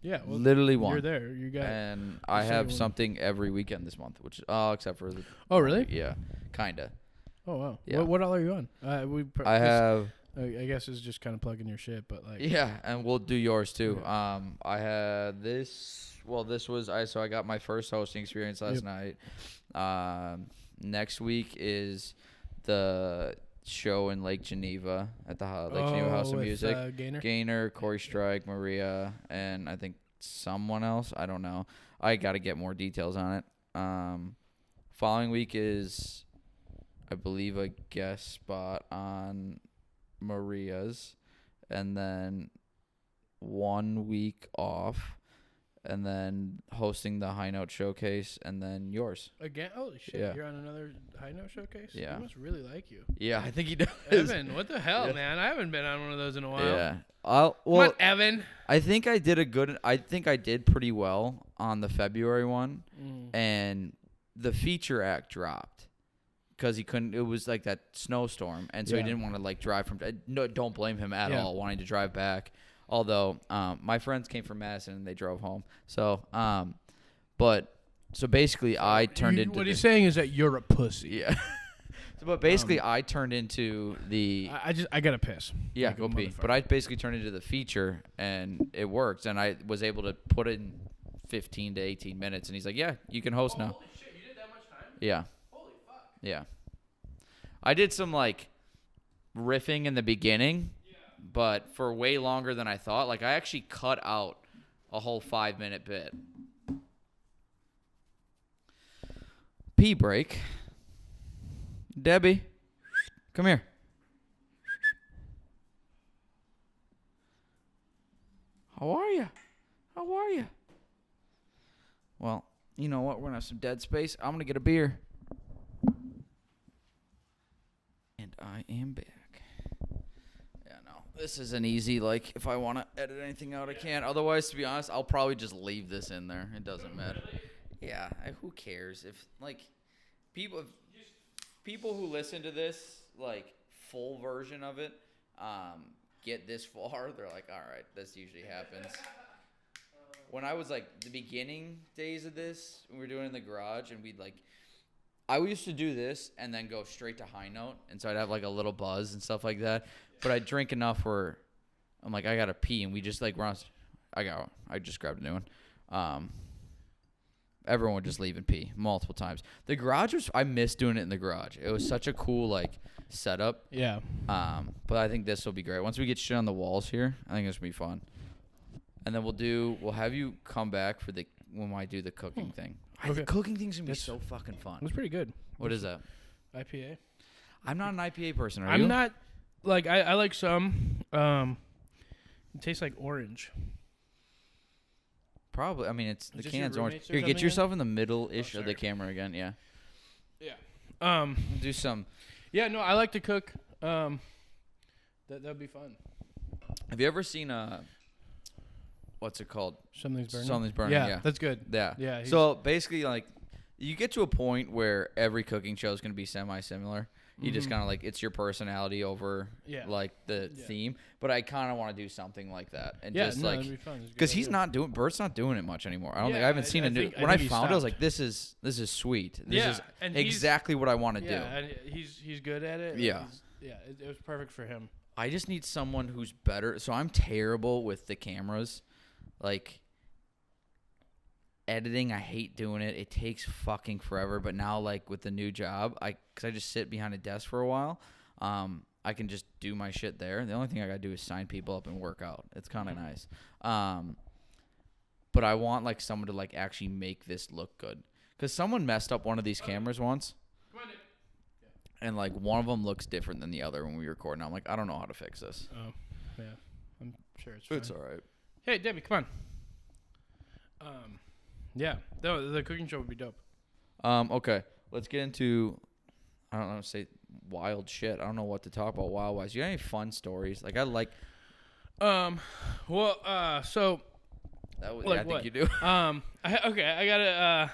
Yeah, well, literally one. You're there. You got. And I have something every weekend this month, which except for. Oh really? Yeah, kinda. Oh wow. Yeah. What all are you on? I have. I guess it's just kind of plugging your shit, but like. Yeah, and we'll do yours too. I had this. Well, this was so I got my first hosting experience last night. Next week is the show in Lake Geneva at the Lake Geneva House of Music. Gaynor, Corey Strike, Maria, and I think someone else. I don't know. I got to get more details on it. Following week is, I believe, a guest spot on Maria's, and then 1 week off, and then hosting the High Note Showcase, and then yours. Again? Holy shit, yeah. You're on another High Note Showcase? Yeah. He must really like you. Yeah, I think he does. Evan, what the hell, man? I haven't been on one of those in a while. Yeah. Come on, Evan. I think I did pretty well on the February one, and the feature act dropped because he couldn't. It was like that snowstorm, and so he didn't want to like drive from. No, don't blame him at all wanting to drive back. Although my friends came from Madison and they drove home, so basically I turned into. What he's saying is that you're a pussy. Yeah. But basically, I turned into the. I gotta piss. Yeah, go pee. But I basically turned into the feature, and it worked, and I was able to put it in 15 to 18 minutes, and he's like, "Yeah, you can host now." Holy shit! You did that much time? Yeah. Holy fuck. Yeah. I did some like riffing in the beginning, but for way longer than I thought. Like I actually cut out a whole 5-minute bit. Pee break. Debbie, come here. How are you? How are you? Well, you know what? We're going to have some dead space. I'm going to get a beer. And I am back. Yeah, no. This isn't easy. Like, if I want to edit anything out, I can. Otherwise, to be honest, I'll probably just leave this in there. It doesn't matter. Yeah, who cares? If, like, people who listen to this, like, full version of it, get this far, they're like, all right, this usually happens. When I was, like, the beginning days of this, we were doing it in the garage, and I used to do this and then go straight to High Note, and so I'd have, like, a little buzz and stuff like that, but I'd drink enough where I'm like, I gotta pee, and we just, like, I just grabbed a new one. Everyone would just leave and pee multiple times. The garage I miss doing it in the garage. It was such a cool, like, setup. Yeah. But I think this will be great. Once we get shit on the walls here, I think this will be fun. And then we'll have you come back for when I do the cooking thing. Okay. The cooking thing's going to be so fucking fun. It was pretty good. What is that? IPA. I'm not an IPA person. Are you? I'm not. Like I like some. It tastes like orange. Probably. I mean, it's the Is this can's your orange. roommates or Here, get something yourself in the middle-ish Oh, of the sorry. camera again. Yeah. Yeah. Do some. Yeah. No, I like to cook. That'd be fun. Have you ever seen what's it called? Something's burning. Something's burning. Yeah, Yeah. that's good. Yeah. Yeah. So basically, like, you get to a point where every cooking show is going to be semi-similar. You just kind of like, it's your personality over like the theme. But I kind of want to do something like that, and just like, that'd be fun. because Bert's not doing it much anymore. I don't think I haven't seen a new. When I found it, I was like, this is sweet. This is and exactly what I want to do. Yeah, and he's good at it. Yeah. It was perfect for him. I just need someone who's better. So I'm terrible with the cameras, like editing. I hate doing it. It takes fucking forever. But now, like with the new job, because I just sit behind a desk for a while, I can just do my shit there. The only thing I gotta do is sign people up and work out. It's kind of nice. But I want like someone to like actually make this look good. Because someone messed up one of these cameras once. And, like, one of them looks different than the other when we record. And I'm like, I don't know how to fix this. Oh, yeah. I'm sure it's fine. It's all right. Hey, Debbie, come on. Yeah. The cooking show would be dope. Okay. Let's get into, I don't know, say wild shit. I don't know what to talk about wild-wise. You got any fun stories? Like, I like. Well, so. That was, like I think what? you do. I gotta,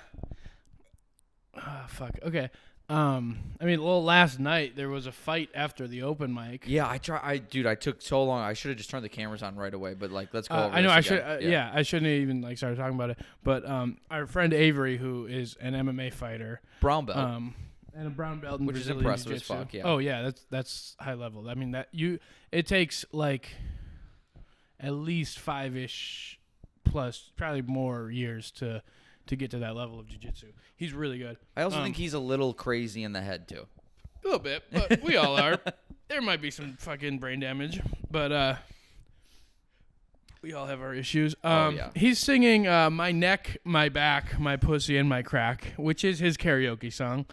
fuck. Okay. I mean, well, last night there was a fight after the open mic. Yeah, I took so long. I should have just turned the cameras on right away. But like, let's go over I know. this I again. should. I shouldn't even like started talking about it. But our friend Avery, who is an MMA fighter, Brown belt. and a brown belt in Which is Brazilian impressive as jiu-jitsu. fuck, yeah. Oh yeah, that's high level. I mean it takes like at least 5-ish plus, probably more years to get to that level of jiu-jitsu. He's really good. I also think he's a little crazy in the head too. A little bit, but we all are. There might be some fucking brain damage, but we all have our issues. Yeah. He's singing "My Neck, My Back, My Pussy, and My Crack," which is his karaoke song.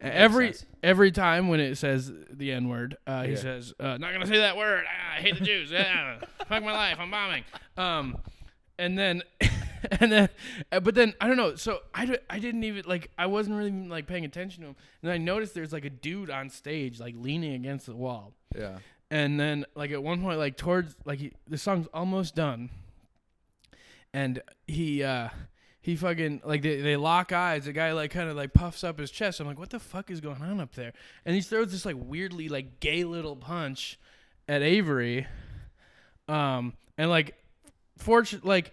Every time when it says the N-word, he says, "Not gonna say that word. I hate the Jews. Fuck my life. I'm bombing." And then, but then I don't know. So I didn't even like. I wasn't really like paying attention to him, and I noticed there's like a dude on stage like leaning against the wall. Yeah. And then like at one point, like towards like the song's almost done, and he fucking like they lock eyes. The guy like kind of like puffs up his chest. I'm like, what the fuck is going on up there? And he throws this like weirdly like gay little punch at Avery, and like. Like,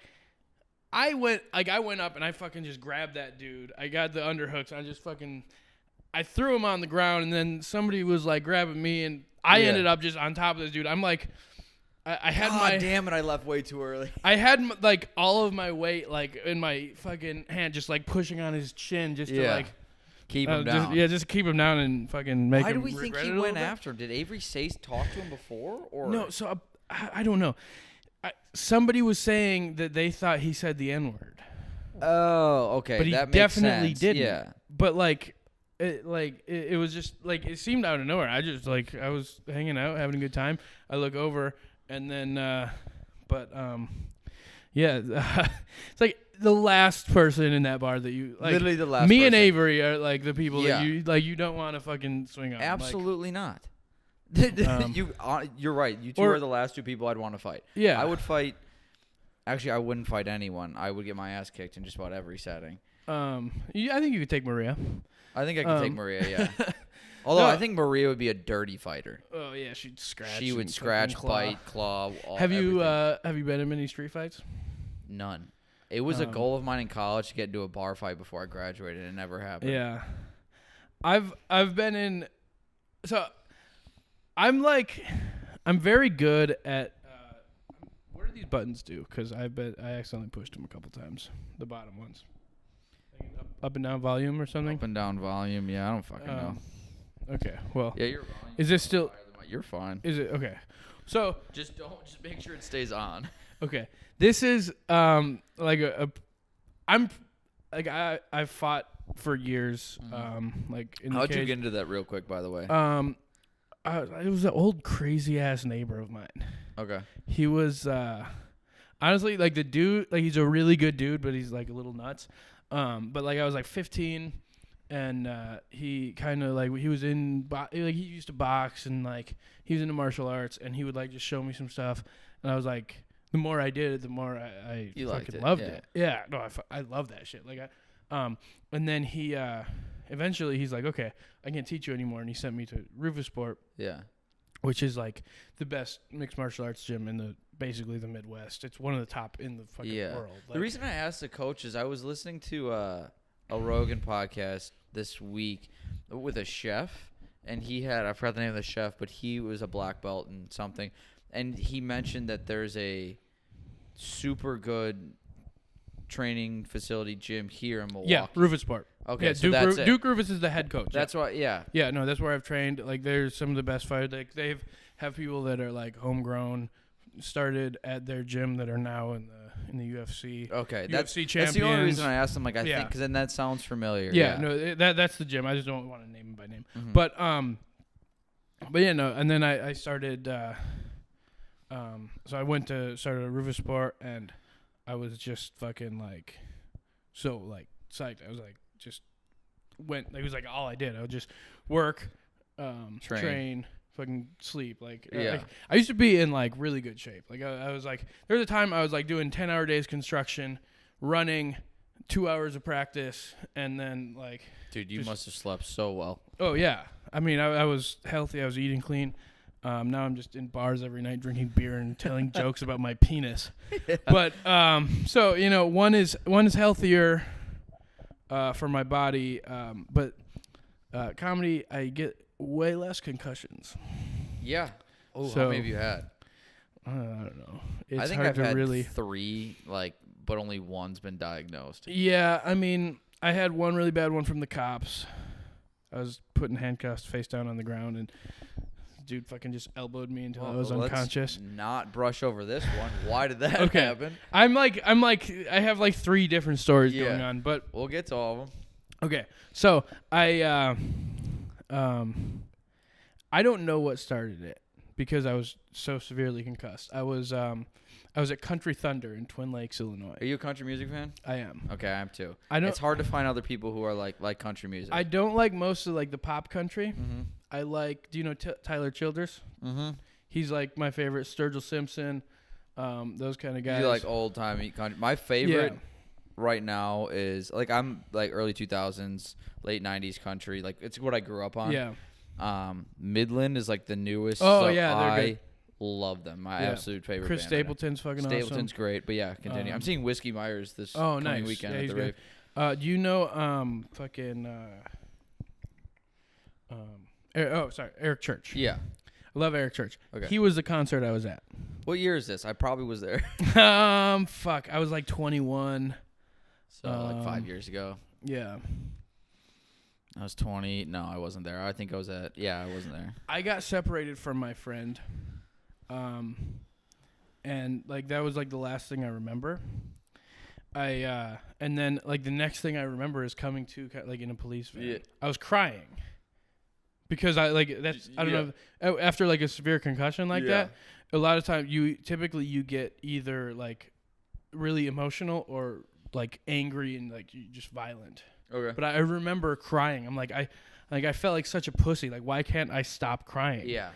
I went up and I fucking just grabbed that dude. I got the underhooks. I threw him on the ground, and then somebody was like grabbing me, and I ended up just on top of this dude. I'm like, I had damn it! I left way too early. I had like all of my weight like in my fucking hand, just like pushing on his chin, just to like keep him down. Just keep him down and fucking make him. Why do we think he went bit. after him? Did Avery talk to him before, or no? So I don't know. Somebody was saying that they thought he said the N-word. Oh, okay. But he that definitely makes sense. didn't. Yeah. But it was just like it seemed out of nowhere. I was hanging out, having a good time. I look over, and then, it's like the last person in that bar that you like. Literally the last. Me person. and Avery are like the people that you don't want to fucking swing on. Absolutely not. You're right. You two are the last two people I'd want to fight. Yeah. I would fight. Actually, I wouldn't fight anyone. I would get my ass kicked in just about every setting. I think you could take Maria. I think I could take Maria. Yeah. Although I think Maria would be a dirty fighter. Oh yeah, she'd scratch. She would scratch, bite, claw. Have you been in many street fights? None. It was a goal of mine in college to get into a bar fight before I graduated. It never happened. Yeah. I've been in. So. I'm very good at. What do these buttons do? Because I accidentally pushed them a couple times. The bottom ones. Up and down volume or something. Up and down volume. Yeah, I don't fucking know. Okay. Well. Yeah, your volume. Is this still? You're fine. Is it okay? So just make sure it stays on. Okay. This is like I'm like I fought for years. Like in How'd the cage. you get into that real quick, by the way? It was an old crazy ass neighbor of mine. Okay. He was honestly like the dude. Like he's a really good dude, but he's like a little nuts. But like I was like 15, and he kind of like he was in like he used to box and like he was into martial arts, and he would like just show me some stuff, and I was like, the more I did it, the more I fucking loved it. Yeah, no, I love that shit. Like and then he eventually he's like, okay, I can't teach you anymore, and he sent me to Rufusport. Yeah. Which is like the best mixed martial arts gym in basically the Midwest. It's one of the top in the fucking world. Like, the reason I asked the coach is I was listening to a Rogan podcast this week with a chef, and he had, I forgot the name of the chef, but he was a black belt in something, and he mentioned that there's a super good training facility gym here in Milwaukee. Yeah, Rufusport. Okay, yeah, so that's it. Duke Rufus is the head coach. That's why, yeah. Yeah, no, that's where I've trained. Like, there's some of the best fighters. Like, have people that are like homegrown, started at their gym that are now in the UFC. Okay, UFC that's champions. the only reason I asked him. Like, I think because then that sounds familiar. Yeah, no, that's the gym. I just don't want to name him by name. Mm-hmm. But yeah, no, and then I started. So I started a Rufusport, and I was just fucking like, so like psyched. I was like, just went. It was like all I did. I would just work, train, fucking sleep. Like, I used to be in like really good shape. Like I was like, there was a time I was like doing 10-hour days construction, running, 2 hours of practice, and then like. Dude, you must have slept so well. Oh yeah, I mean I was healthy. I was eating clean. Now I'm just in bars every night drinking beer and telling jokes about my penis. Yeah. But so you know, one is healthier for my body. But comedy, I get way less concussions. Yeah. Oh, so, how many have you had? I don't know. It's I think hard I've to had really 3, but only one's been diagnosed. Yeah, I mean, I had one really bad one from the cops. I was put in handcuffs, face down on the ground, and dude fucking just elbowed me until I was unconscious. Let's not brush over this one. Why did that happen? I'm like I have like 3 different stories going on, but we'll get to all of them. Okay. So I don't know what started it because I was so severely concussed. I was at Country Thunder in Twin Lakes, Illinois. Are you a country music fan? I am. Okay, I am too. It's hard to find other people who are like country music. I don't like most of like the pop country. Mm-hmm. I like. Do you know Tyler Childers? Mm-hmm. He's like my favorite. Sturgill Simpson, those kind of guys. You like old timey country. My favorite right now is like I'm like early 2000s, late 90s country. Like it's what I grew up on. Yeah. Midland is like the newest. Oh so yeah, they're good. Love them. My absolute favorite. Chris band Stapleton's right fucking Stapleton's awesome. great, but yeah, continue. I'm seeing Whiskey Myers this coming weekend at the rave. Do you know Eric Church? Yeah. I love Eric Church. Okay. He was the concert I was at. What year is this? I probably was there. Fuck. I was like 21. So like 5 years ago. Yeah. I was 20. No, I wasn't there. I think I was I wasn't there. I got separated from my friend. And like that was like the last thing I remember. And then like the next thing I remember is coming to like in a police van. Yeah. I was crying. Because I don't know, after like a severe concussion like that, a lot of times you get either like really emotional or like angry and like just violent. Okay. But I remember crying. I'm like I felt like such a pussy. Like why can't I stop crying? Yeah.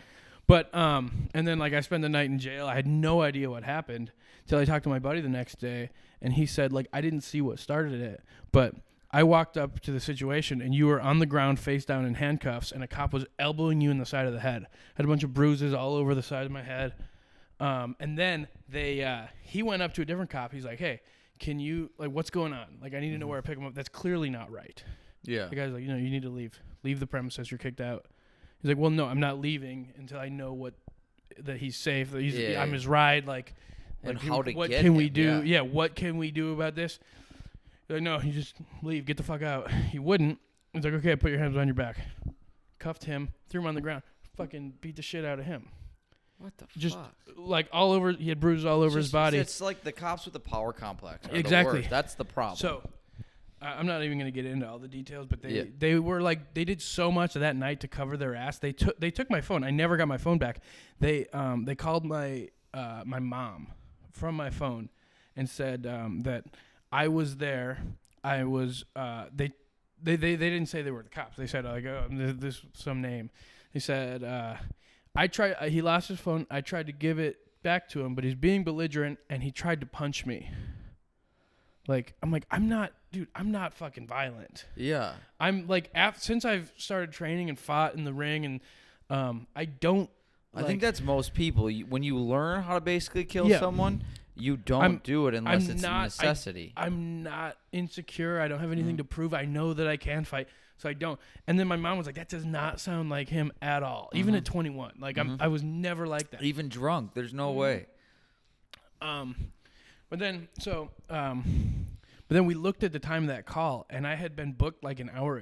But and then like I spent the night in jail. I had no idea what happened till I talked to my buddy the next day, and he said like I didn't see what started it, but I walked up to the situation, and you were on the ground, face down in handcuffs, and a cop was elbowing you in the side of the head. Had a bunch of bruises all over the side of my head. And then he went up to a different cop. He's like, hey, can you, like, what's going on? Like, I need to know where to pick him up. That's clearly not right. Yeah. The guy's like, you need to leave. Leave the premises. You're kicked out. He's like, well, no, I'm not leaving until I know that he's safe. That I'm his ride. Like what can we do? Yeah, what can we do about this? Like, no, you just leave, get the fuck out. He wouldn't. He's like, okay, put your hands on your back. Cuffed him, threw him on the ground, fucking beat the shit out of him. What the just, fuck? Like all over, he had bruises all over his body. It's like the cops with the power complex. Exactly. The worst. That's the problem. So, I'm not even gonna get into all the details, but they were like, they did so much of that night to cover their ass. They took my phone. I never got my phone back. They called my mom from my phone and said that I was there. I was they didn't say they were the cops. They said like, oh, this some name. They said he lost his phone. I tried to give it back to him, but he's being belligerent and he tried to punch me. Like, I'm like, I'm not fucking violent. Yeah. I'm like, since I've started training and fought in the ring, and I don't. I think that's most people. When you learn how to basically kill someone, you don't do it unless it's a necessity. I'm not insecure. I don't have anything to prove. I know that I can fight, so I don't. And then my mom was like, that does not sound like him at all, even at 21. Like, I was never like that. Even drunk. There's no way. But then we looked at the time of that call, and I had been booked like an hour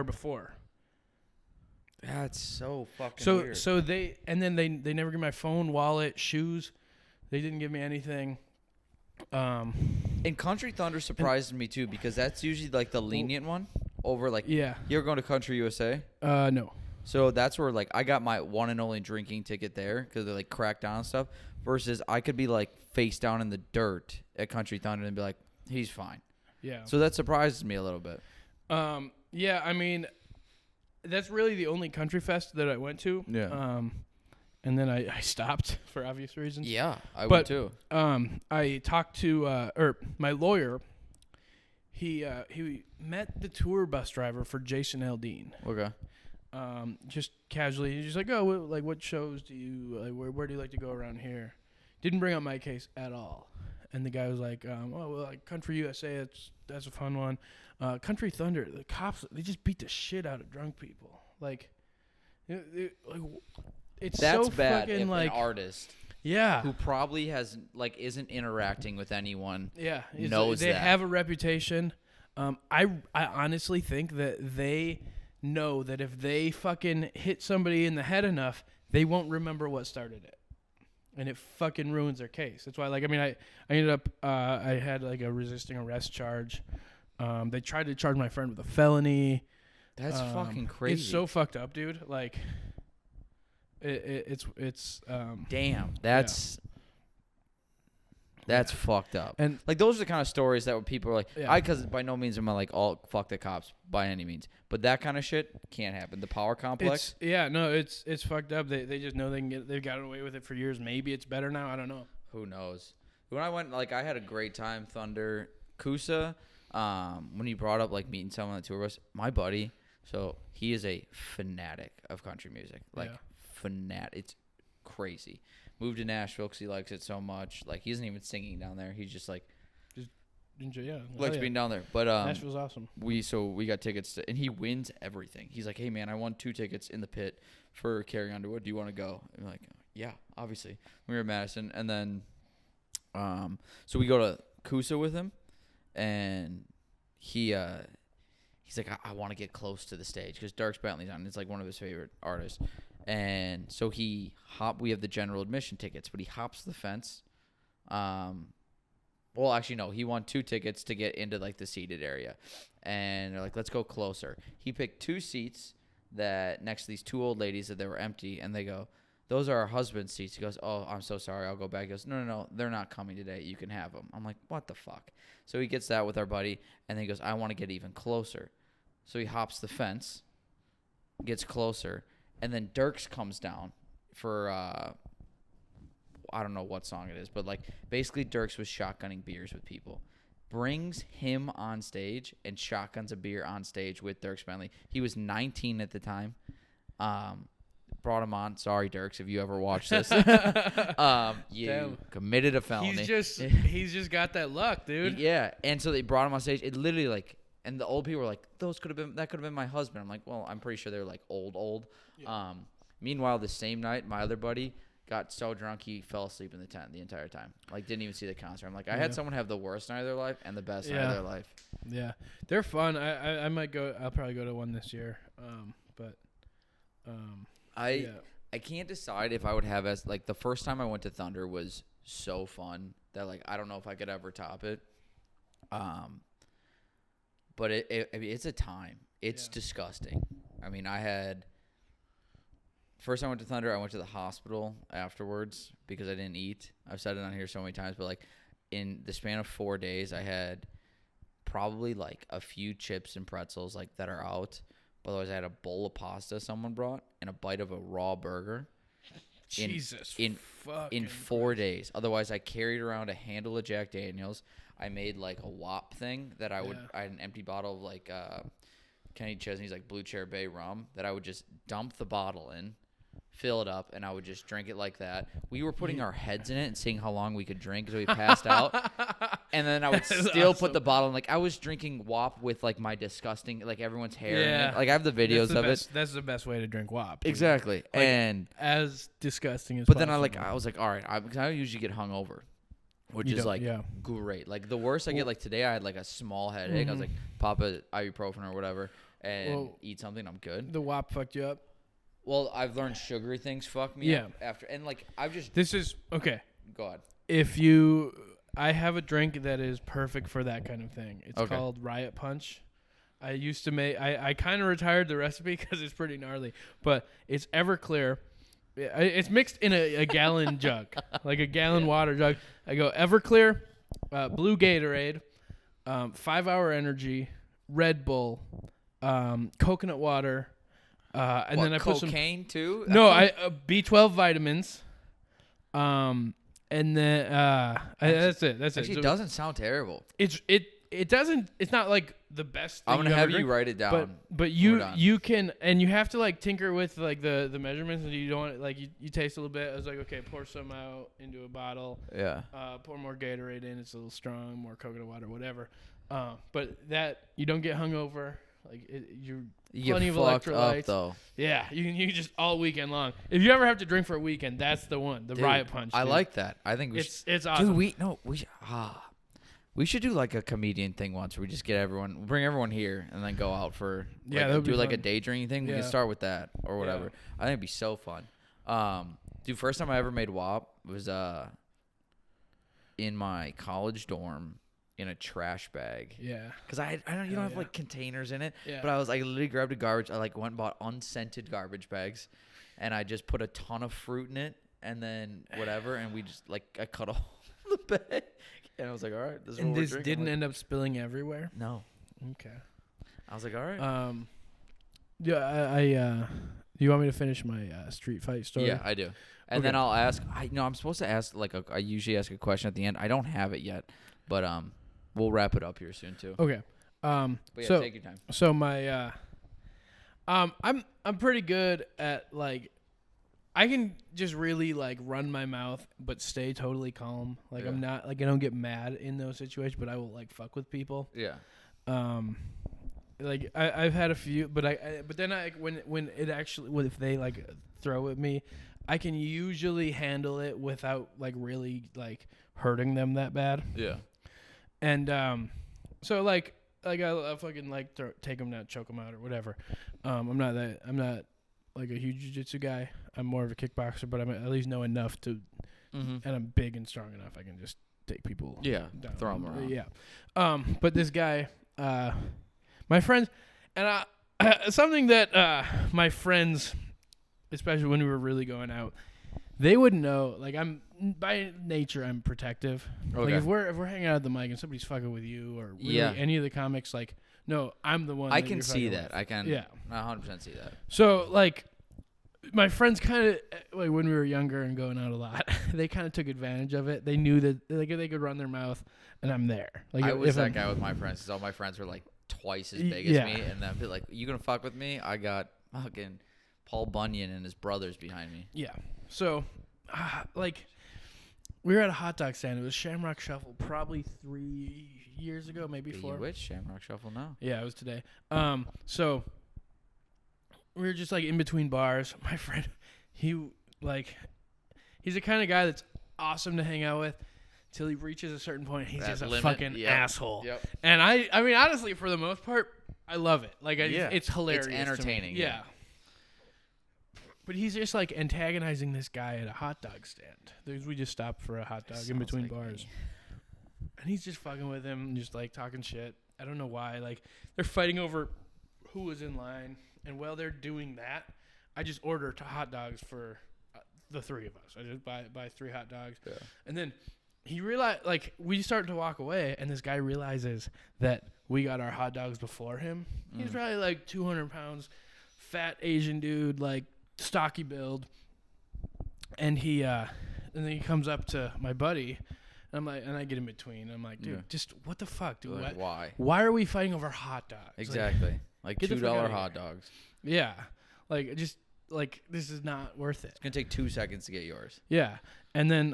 before. That's so fucking weird. So they never give my phone, wallet, shoes. They didn't give me anything. And Country Thunder surprised me too, because that's usually like the lenient one over like. Yeah. You ever going to Country USA? No. So that's where like I got my one and only drinking ticket there because they like cracked down and stuff. Versus I could be like face down in the dirt at Country Thunder and be like, he's fine. Yeah. So that surprises me a little bit. Yeah, I mean, that's really the only country fest that I went to. Yeah. And then I stopped for obvious reasons. Yeah, I would too. I talked to my lawyer. He met the tour bus driver for Jason Aldean. Okay. Just casually, he's just like, oh, what shows do you like? Where do you like to go around here? Didn't bring up my case at all. And the guy was like, like Country USA, that's a fun one. Country Thunder, the cops, they just beat the shit out of drunk people. Like, it's that's so bad. Fucking If like an artist, who probably has like isn't interacting with anyone, knows they have a reputation. I honestly think that they know that if they fucking hit somebody in the head enough, they won't remember what started it, and it fucking ruins their case. That's why, like, I mean, I ended up I had like a resisting arrest charge. They tried to charge my friend with a felony. That's fucking crazy. It's so fucked up, dude. Like, it's damn. That's fucked up. And like those are the kind of stories that people are like, because by no means am I like all fuck the cops by any means, but that kind of shit can't happen. The power complex. It's fucked up. They just know they've gotten away with it for years. Maybe it's better now. I don't know. Who knows? When I went, like I had a great time. Thunder Kusa. When you brought up like meeting someone on the tour bus, my buddy. So he is a fanatic of country music. Like fanatic. It's crazy. Moved to Nashville because he likes it so much. Like, he isn't even singing down there. He's just, like, enjoy, likes being down there. But Nashville's awesome. We got tickets, and he wins everything. He's like, hey, man, I won 2 tickets in the pit for Carrie Underwood. Do you want to go? And we're like, yeah, obviously. We were in Madison. And then, so we go to Kusa with him, and he's like, I want to get close to the stage because Dierks Bentley's on. It's, like, one of his favorite artists. And so we have the general admission tickets, but he hops the fence. Well, actually, no, he won 2 tickets to get into like the seated area. And they're like, let's go closer. He picked 2 seats that next to these 2 old ladies that they were empty. And they go, those are our husband's seats. He goes, oh, I'm so sorry. I'll go back. He goes, no, they're not coming today. You can have them. I'm like, what the fuck? So he gets that with our buddy. And then he goes, I want to get even closer. So he hops the fence, gets closer. And then Dierks comes down for, I don't know what song it is, but like basically Dierks was shotgunning beers with people. Brings him on stage and shotguns a beer on stage with Dierks Bentley. He was 19 at the time. Brought him on. Sorry, Dierks, if you ever watch this. You committed a felony. He's just got that luck, dude. Yeah. And so they brought him on stage. It literally like, and the old people were like, that could have been my husband. I'm like, well, I'm pretty sure they're like old. Yeah. Meanwhile, the same night, my other buddy got so drunk he fell asleep in the tent the entire time. Like, didn't even see the concert. I'm like, I had someone have the worst night of their life and the best night of their life. Yeah, they're fun. I might go. I'll probably go to one this year. I can't decide if I would have as like the first time I went to Thunder was so fun that like I don't know if I could ever top it. But I mean, it's a time. It's disgusting. I mean, first I went to Thunder. I went to the hospital afterwards because I didn't eat. I've said it on here so many times, but like in the span of 4 days, I had probably like a few chips and pretzels like that are out. But otherwise, I had a bowl of pasta someone brought and a bite of a raw burger. In 4 days. Otherwise, I carried around a handle of Jack Daniels. I made like a WAP thing that I had an empty bottle of like Kenny Chesney's like Blue Chair Bay rum that I would just dump the bottle in, fill it up, and I would just drink it like that. We were putting our heads in it and seeing how long we could drink until we passed out. And then I would still put the bottle in. Like, I was drinking WAP with, like, my disgusting, like, everyone's hair in it. Like, I have the videos of it. That's the best way to drink WAP. Exactly. Like, and as disgusting as possible. But then I was like, all right. Because I usually get hungover, which is, like, great. Like, the worst I get, like, today I had, like, a small headache. Mm-hmm. I was like, pop a ibuprofen or whatever and eat something. I'm good. The WAP fucked you up? Well, I've learned sugary things fuck me up after. And, like, I've just. This is. Okay. Go ahead. I have a drink that is perfect for that kind of thing. It's called Riot Punch. I used to make. I kind of retired the recipe because it's pretty gnarly, but it's Everclear. It's mixed in a gallon jug, like a gallon water jug. I go Everclear, blue Gatorade, 5 Hour Energy, Red Bull, coconut water, and then I put some cocaine too. No, B12 vitamins. And then that's it. Actually, it doesn't sound terrible. It doesn't. It's not like the best thing I'm gonna have you write it down. But you can, and you have to like tinker with like the measurements, and you don't like you taste a little bit. I was like, okay, pour some out into a bottle. Yeah. Pour more Gatorade in. It's a little strong. More coconut water, whatever. But that you don't get hungover. Like you plenty of electrolytes. Up, though. Yeah, you can just all weekend long. If you ever have to drink for a weekend, that's the one. The Riot Punch. I like that. I think it's awesome. We should do like a comedian thing once where we just bring everyone here and then go out for do like a day drinking thing. We can start with that or whatever. Yeah. I think it'd be so fun. Dude, first time I ever made WAP was in my college dorm. In a trash bag. Yeah. Because you don't have like containers in it. Yeah. But I literally grabbed a garbage. I like went and bought unscented garbage bags, and I just put a ton of fruit in it, and then whatever, and we just like I cut all the bag, and I was like, all right, this is what we're drinking. And this didn't end up spilling everywhere. No. Okay. I was like, all right. Yeah. You want me to finish my street fight story? Yeah, I do. And then I'll ask. I'm supposed to ask I usually ask a question at the end. I don't have it yet, but we'll wrap it up here soon too. Okay. But yeah, take your time. So my I'm pretty good at like I can just really like run my mouth but stay totally calm. Like I'm not like I don't get mad in those situations, but I will like fuck with people. Yeah. Like I've had a few, but then when if they like throw at me, I can usually handle it without like really like hurting them that bad. Yeah. And so like I fucking like take them down, choke them out or whatever. I'm not like a huge jiu-jitsu guy. I'm more of a kickboxer, but I at least know enough to, and I'm big and strong enough. I can just take people. Yeah. Down. Throw them around. Yeah. But this guy, my friends, and something that my friends, especially when we were really going out, they wouldn't know. Like I'm by nature, I'm protective. Okay. Like if we're hanging out at the mic and somebody's fucking with you or really any of the comics, like no, I'm the one. I can see that. With. I can. Yeah. 100% see that. So like, my friends kind of like when we were younger and going out a lot, they kind of took advantage of it. They knew that like they could run their mouth, and I'm there. Like I was that guy with my friends because all my friends were like twice as big as me, and then be like, "You gonna fuck with me?" I got fucking Paul Bunyan and his brothers behind me. Yeah. So, like, we were at a hot dog stand. It was Shamrock Shuffle probably 3 years ago, maybe 4. Which Shamrock Shuffle now? Yeah, it was today. So we were just like in between bars. My friend, he's the kind of guy that's awesome to hang out with till he reaches a certain point. He's just a fucking asshole. Yep. And I mean, honestly, for the most part, I love it. Like, it's hilarious. It's entertaining. Yeah. But he's just like antagonizing this guy at a hot dog stand. We just stopped for a hot dog in between bars. Me. And he's just fucking with him, just like talking shit. I don't know why. Like, they're fighting over who was in line. And while they're doing that, I just order hot dogs for the three of us. I just buy 3 hot dogs. Yeah. And then he realized, like, we start to walk away, and this guy realizes that we got our hot dogs before him. He's probably like 200 pounds, fat Asian dude, like stocky build. And then he comes up to my buddy, and I'm like, and I get in between. I'm like, dude, just what the fuck, dude? Like, why? Why are we fighting over hot dogs? Exactly. Like $2 hot dogs. Yeah. Like, just like, this is not worth it. It's gonna take 2 seconds to get yours. Yeah. And then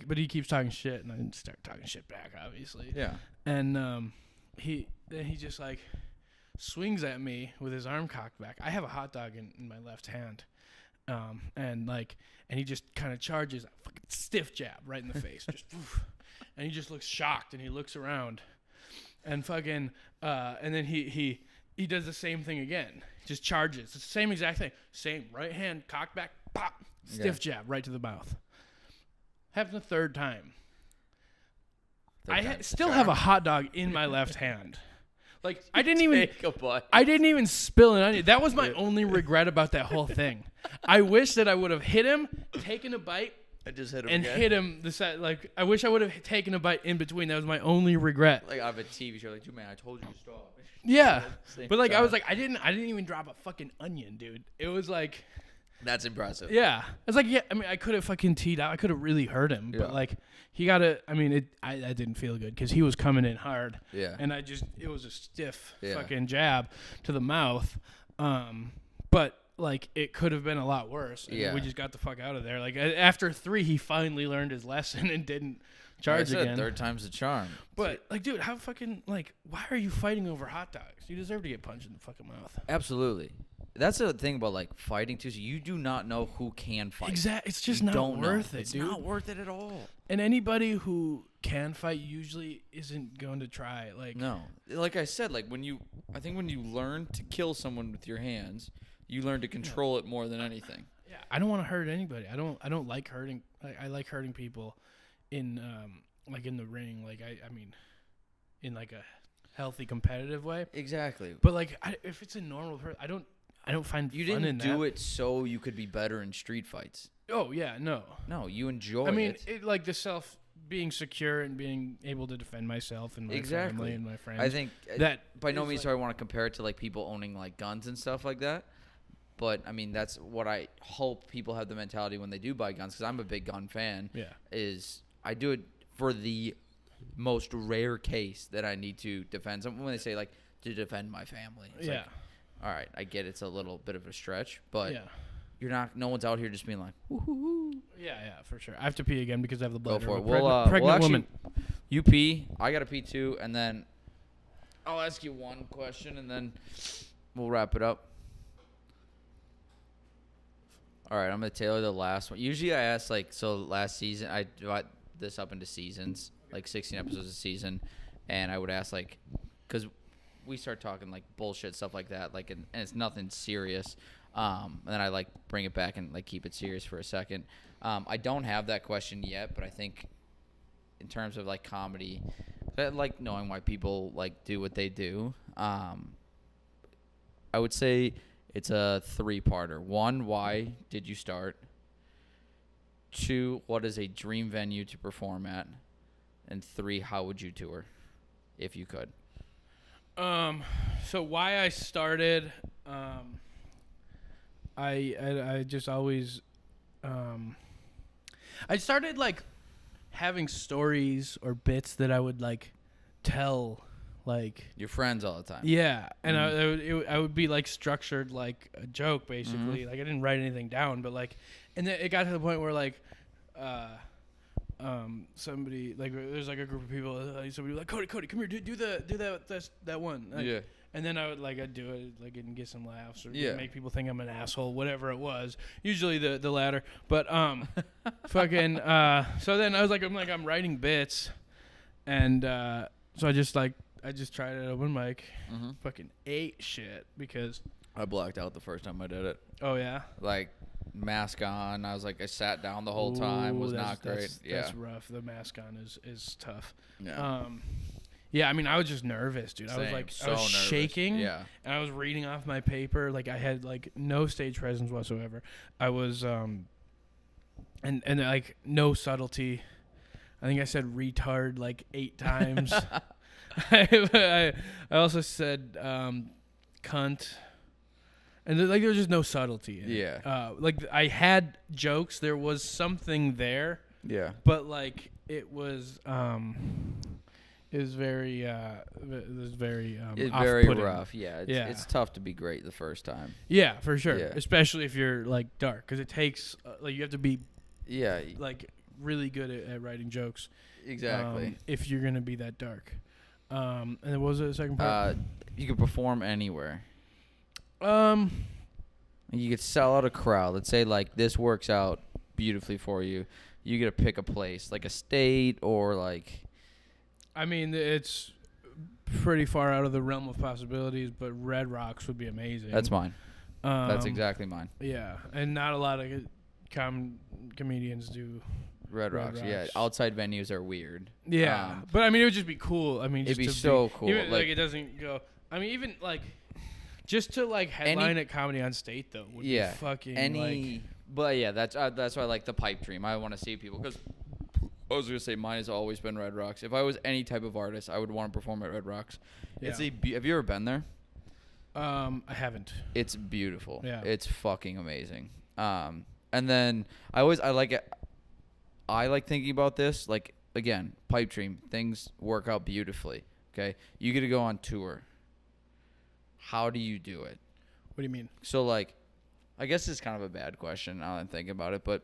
but he keeps talking shit, and I start talking shit back, obviously. Yeah. And he just like swings at me with his arm cocked back. I have a hot dog in my left hand. And he just kind of charges a fucking stiff jab right in the face. Just oof. And he just looks shocked, and he looks around. And fucking and then he does the same thing again. Just charges. It's the same exact thing. Same right hand cocked back, pop, stiff jab right to the mouth. Happened the third time. I still have a hot dog in my left hand. Like, I didn't even spill an onion. That was my only regret about that whole thing. I wish that I would have hit him, taken a bite, I just hit him and again. hit him. Like, I wish I would have taken a bite in between. That was my only regret. Like, I have a TV show. Like, dude, man, I told you to stop. Yeah, but like, I was like, I didn't even drop a fucking onion, dude. It was like, that's impressive. yeah. It's like, yeah. I mean, I could have fucking teed out. I could have really hurt him, but like, he got to. I mean, I didn't feel good because he was coming in hard. Yeah. And it was a stiff fucking jab to the mouth. But like, it could have been a lot worse. And we just got the fuck out of there. Like, after 3, he finally learned his lesson and didn't charge again. Third time's the charm. But like, dude, how fucking, like, why are you fighting over hot dogs? You deserve to get punched in the fucking mouth. Absolutely. That's the thing about like fighting too. So you do not know who can fight. Exactly. It's just not worth it, dude. It's not worth it at all. And anybody who can fight usually isn't going to try. Like, no. Like I said, like I think when you learn to kill someone with your hands, you learn to control it more than anything. Yeah. I don't want to hurt anybody. I don't like hurting. I like hurting people in like in the ring. Like I mean, in like a healthy competitive way. Exactly. But like, if it's a normal person, I don't find you fun in didn't that. do it so you could be better in street fights. Oh yeah, no. No, you enjoy it. I mean, like the being secure and being able to defend myself and my family and my friends. I think that by no means do I want to compare it to like people owning like guns and stuff like that. But I mean, that's what I hope people have the mentality when they do buy guns, because I'm a big gun fan. Yeah. Is I do it for the most rare case that I need to defend someone. When they say like to defend my family, it's like, all right, I get it's a little bit of a stretch, but you're not. No one's out here just being like, woo-hoo-hoo. Yeah, for sure. I have to pee again because I have the bladder. Go for it. Pregnant woman. You pee. I gotta pee too, and then I'll ask you one question, and then we'll wrap it up. All right, I'm gonna tailor the last one. Usually, I ask last season I divide this up into seasons, like 16 episodes a season, and I would ask because we start talking like bullshit stuff like that, like and it's nothing serious. And then I like bring it back and like keep it serious for a second. I don't have that question yet, but I think in terms of like comedy, I like knowing why people like do what they do. I would say it's a 3-parter. 1, why did you start? 2, what is a dream venue to perform at? And 3, how would you tour if you could? So why I started, I just always, I started like having stories or bits that I would like tell like your friends all the time. Yeah, and I would be like structured like a joke basically. Like I didn't write anything down, but like, and then it got to the point where like, somebody like there's like a group of people. Somebody like Cody, come here, do that one. Like, and then I'd do it like and get some laughs or make people think I'm an asshole, whatever it was. Usually the latter, but fucking. So then I was like, I'm writing bits, and so I just tried it at open mic, fucking ate shit because I blacked out the first time I did it. Oh yeah, like mask on. I was like, I sat down the whole time. Was not great. That's rough. The mask on is tough. Yeah. Yeah, I mean, I was just nervous, dude. I was Same. like, So I was nervous. shaking. Yeah. And I was reading off my paper. Like, I had like no stage presence whatsoever. I was, and like no subtlety. I think I said retard like 8 times. I also said cunt. And like there was just no subtlety in it. Like I had jokes. There was something there. Yeah. But like it was very It's off-putting. very rough. Yeah. It's tough to be great the first time. Yeah, for sure. Yeah. Especially if you're like dark, because it takes like you have to be like really good at writing jokes. Exactly. If you're gonna be that dark. And then what was the second part? You could perform anywhere. You could sell out a crowd. Let's say like this works out beautifully for you. You get to pick a place, like a state or like. I mean, it's pretty far out of the realm of possibilities, but Red Rocks would be amazing. That's mine. That's exactly mine. Yeah, and not a lot of comedians do Red Rocks. Yeah, outside venues are weird. Yeah, but I mean, it would just be cool. I mean, it'd be so cool. Even like it doesn't go. I mean, even like just to like headline at Comedy on State though would be fucking like. But yeah, that's why I like the pipe dream. I want to see people because I was gonna say mine has always been Red Rocks. If I was any type of artist, I would want to perform at Red Rocks. Yeah. Have you ever been there? I haven't. It's beautiful. Yeah. It's fucking amazing. And then I like it. I like thinking about this. Like again, pipe dream. Things work out beautifully. Okay, you get to go on tour. How do you do it? What do you mean? So like, I guess it's kind of a bad question now that I'm thinking about it, but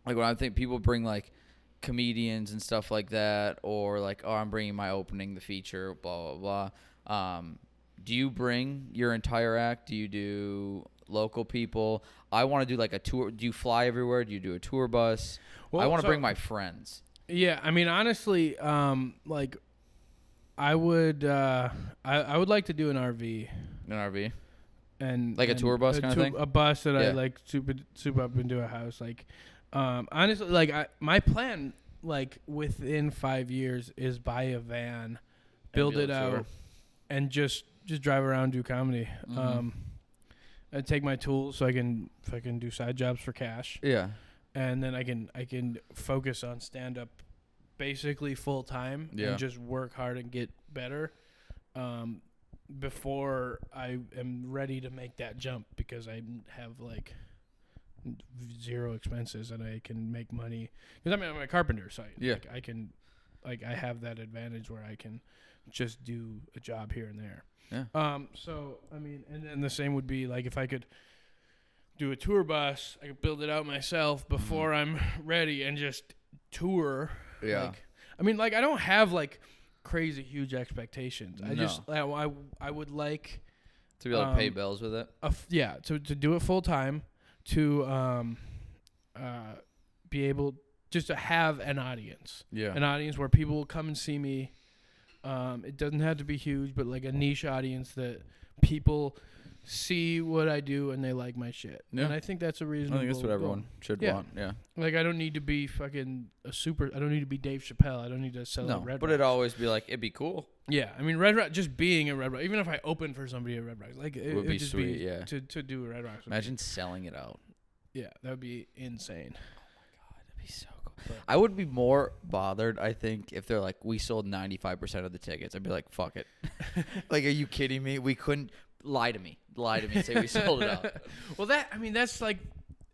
like when I think people bring like comedians and stuff like that, or like, oh, I'm bringing my opening, the feature, blah, blah, blah. Do you bring your entire act? Do you do local people? I want to do like a tour. Do you fly everywhere? Do you do a tour bus? Well, I want to bring my friends. Yeah. I mean, honestly, like I would like to do an RV. An RV? And like a tour bus kind of thing? A bus that I like soup up into a house. Like, honestly, like my plan, like within 5 years, is buy a van, build it out, and just drive around, do comedy. Mm-hmm. And take my tools so I can fucking do side jobs for cash. Yeah. And then I can focus on stand up, basically full time, and just work hard and get better. Before I am ready to make that jump, because I have like zero expenses and I can make money. Because I'm a carpenter, so like, I can, like I have that advantage where I can just do a job here and there. Yeah. So I mean, and then the same would be like if I could do a tour bus, I could build it out myself before I'm ready and just tour. Yeah. Like, I mean, like I don't have like crazy huge expectations. I just I would like to be able to pay bills with it. To do it full time, to be able just to have an audience. Yeah. An audience where people will come and see me. It doesn't have to be huge, but like a niche audience that people see what I do and they like my shit. Yeah. And I think that's a reasonable. I think that's what everyone should want. Yeah. Like I don't need to be fucking I don't need to be Dave Chappelle. I don't need to sell out Red Rocks. But it'd always be like, it'd be cool. Yeah. I mean, Red Rock, just being a Red Rock, even if I open for somebody at Red Rocks, like it would be just sweet. To do a Red Rocks. Imagine selling it out. Yeah. That would be insane. Oh my God. That'd be so cool. But I would be more bothered, I think, if they're like, we sold 95% of the tickets. I'd be like, fuck it. Like, are you kidding me? We couldn't. Lie to me and say we sold it out. Well, that's like,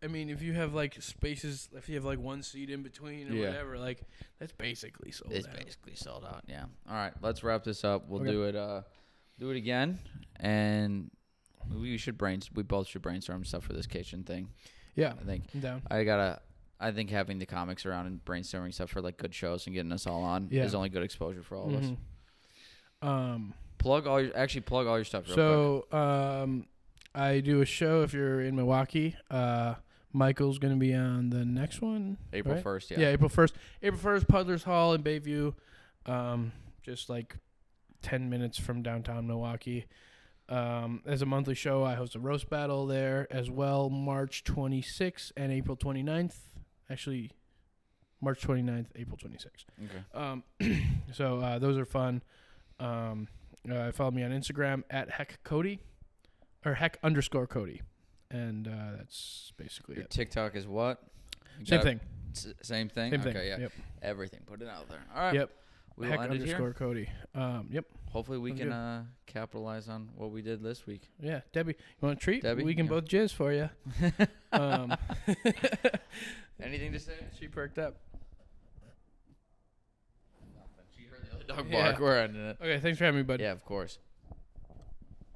if you have like spaces, if you have like one seat in between or whatever, like that's basically sold out. It's basically sold out, yeah. All right, let's wrap this up. We'll do it again, and we both should brainstorm stuff for this kitchen thing. Yeah, I think. I'm down. I think having the comics around and brainstorming stuff for like good shows and getting us all on is only good exposure for all of us. Plug all your stuff real quick. I do a show if you're in Milwaukee. Michael's going to be on the next one. April 1st, Yeah, April 1st. April 1st, Puddlers Hall in Bayview. Just like 10 minutes from downtown Milwaukee. As a monthly show, I host a roast battle there as well, March 26th and April 29th. Actually, March 29th, April 26th. Okay. So those are fun. Follow me on Instagram at heckcody or heck_Cody. And that's basically Your it. TikTok is what? Same thing. Same thing? Same Okay, thing. yeah. Yep. Everything. Put it out there. All right. Yep. We will end it here. Heck_Cody. Yep. Hopefully we Sounds can capitalize on what we did this week. Yeah. Debbie, you want a treat? Debbie? We can both jizz for you. Anything to say? She perked up. Nothing. She heard the other dog bark. Yeah. We're ending it. Okay, thanks for having me, bud. Yeah, of course.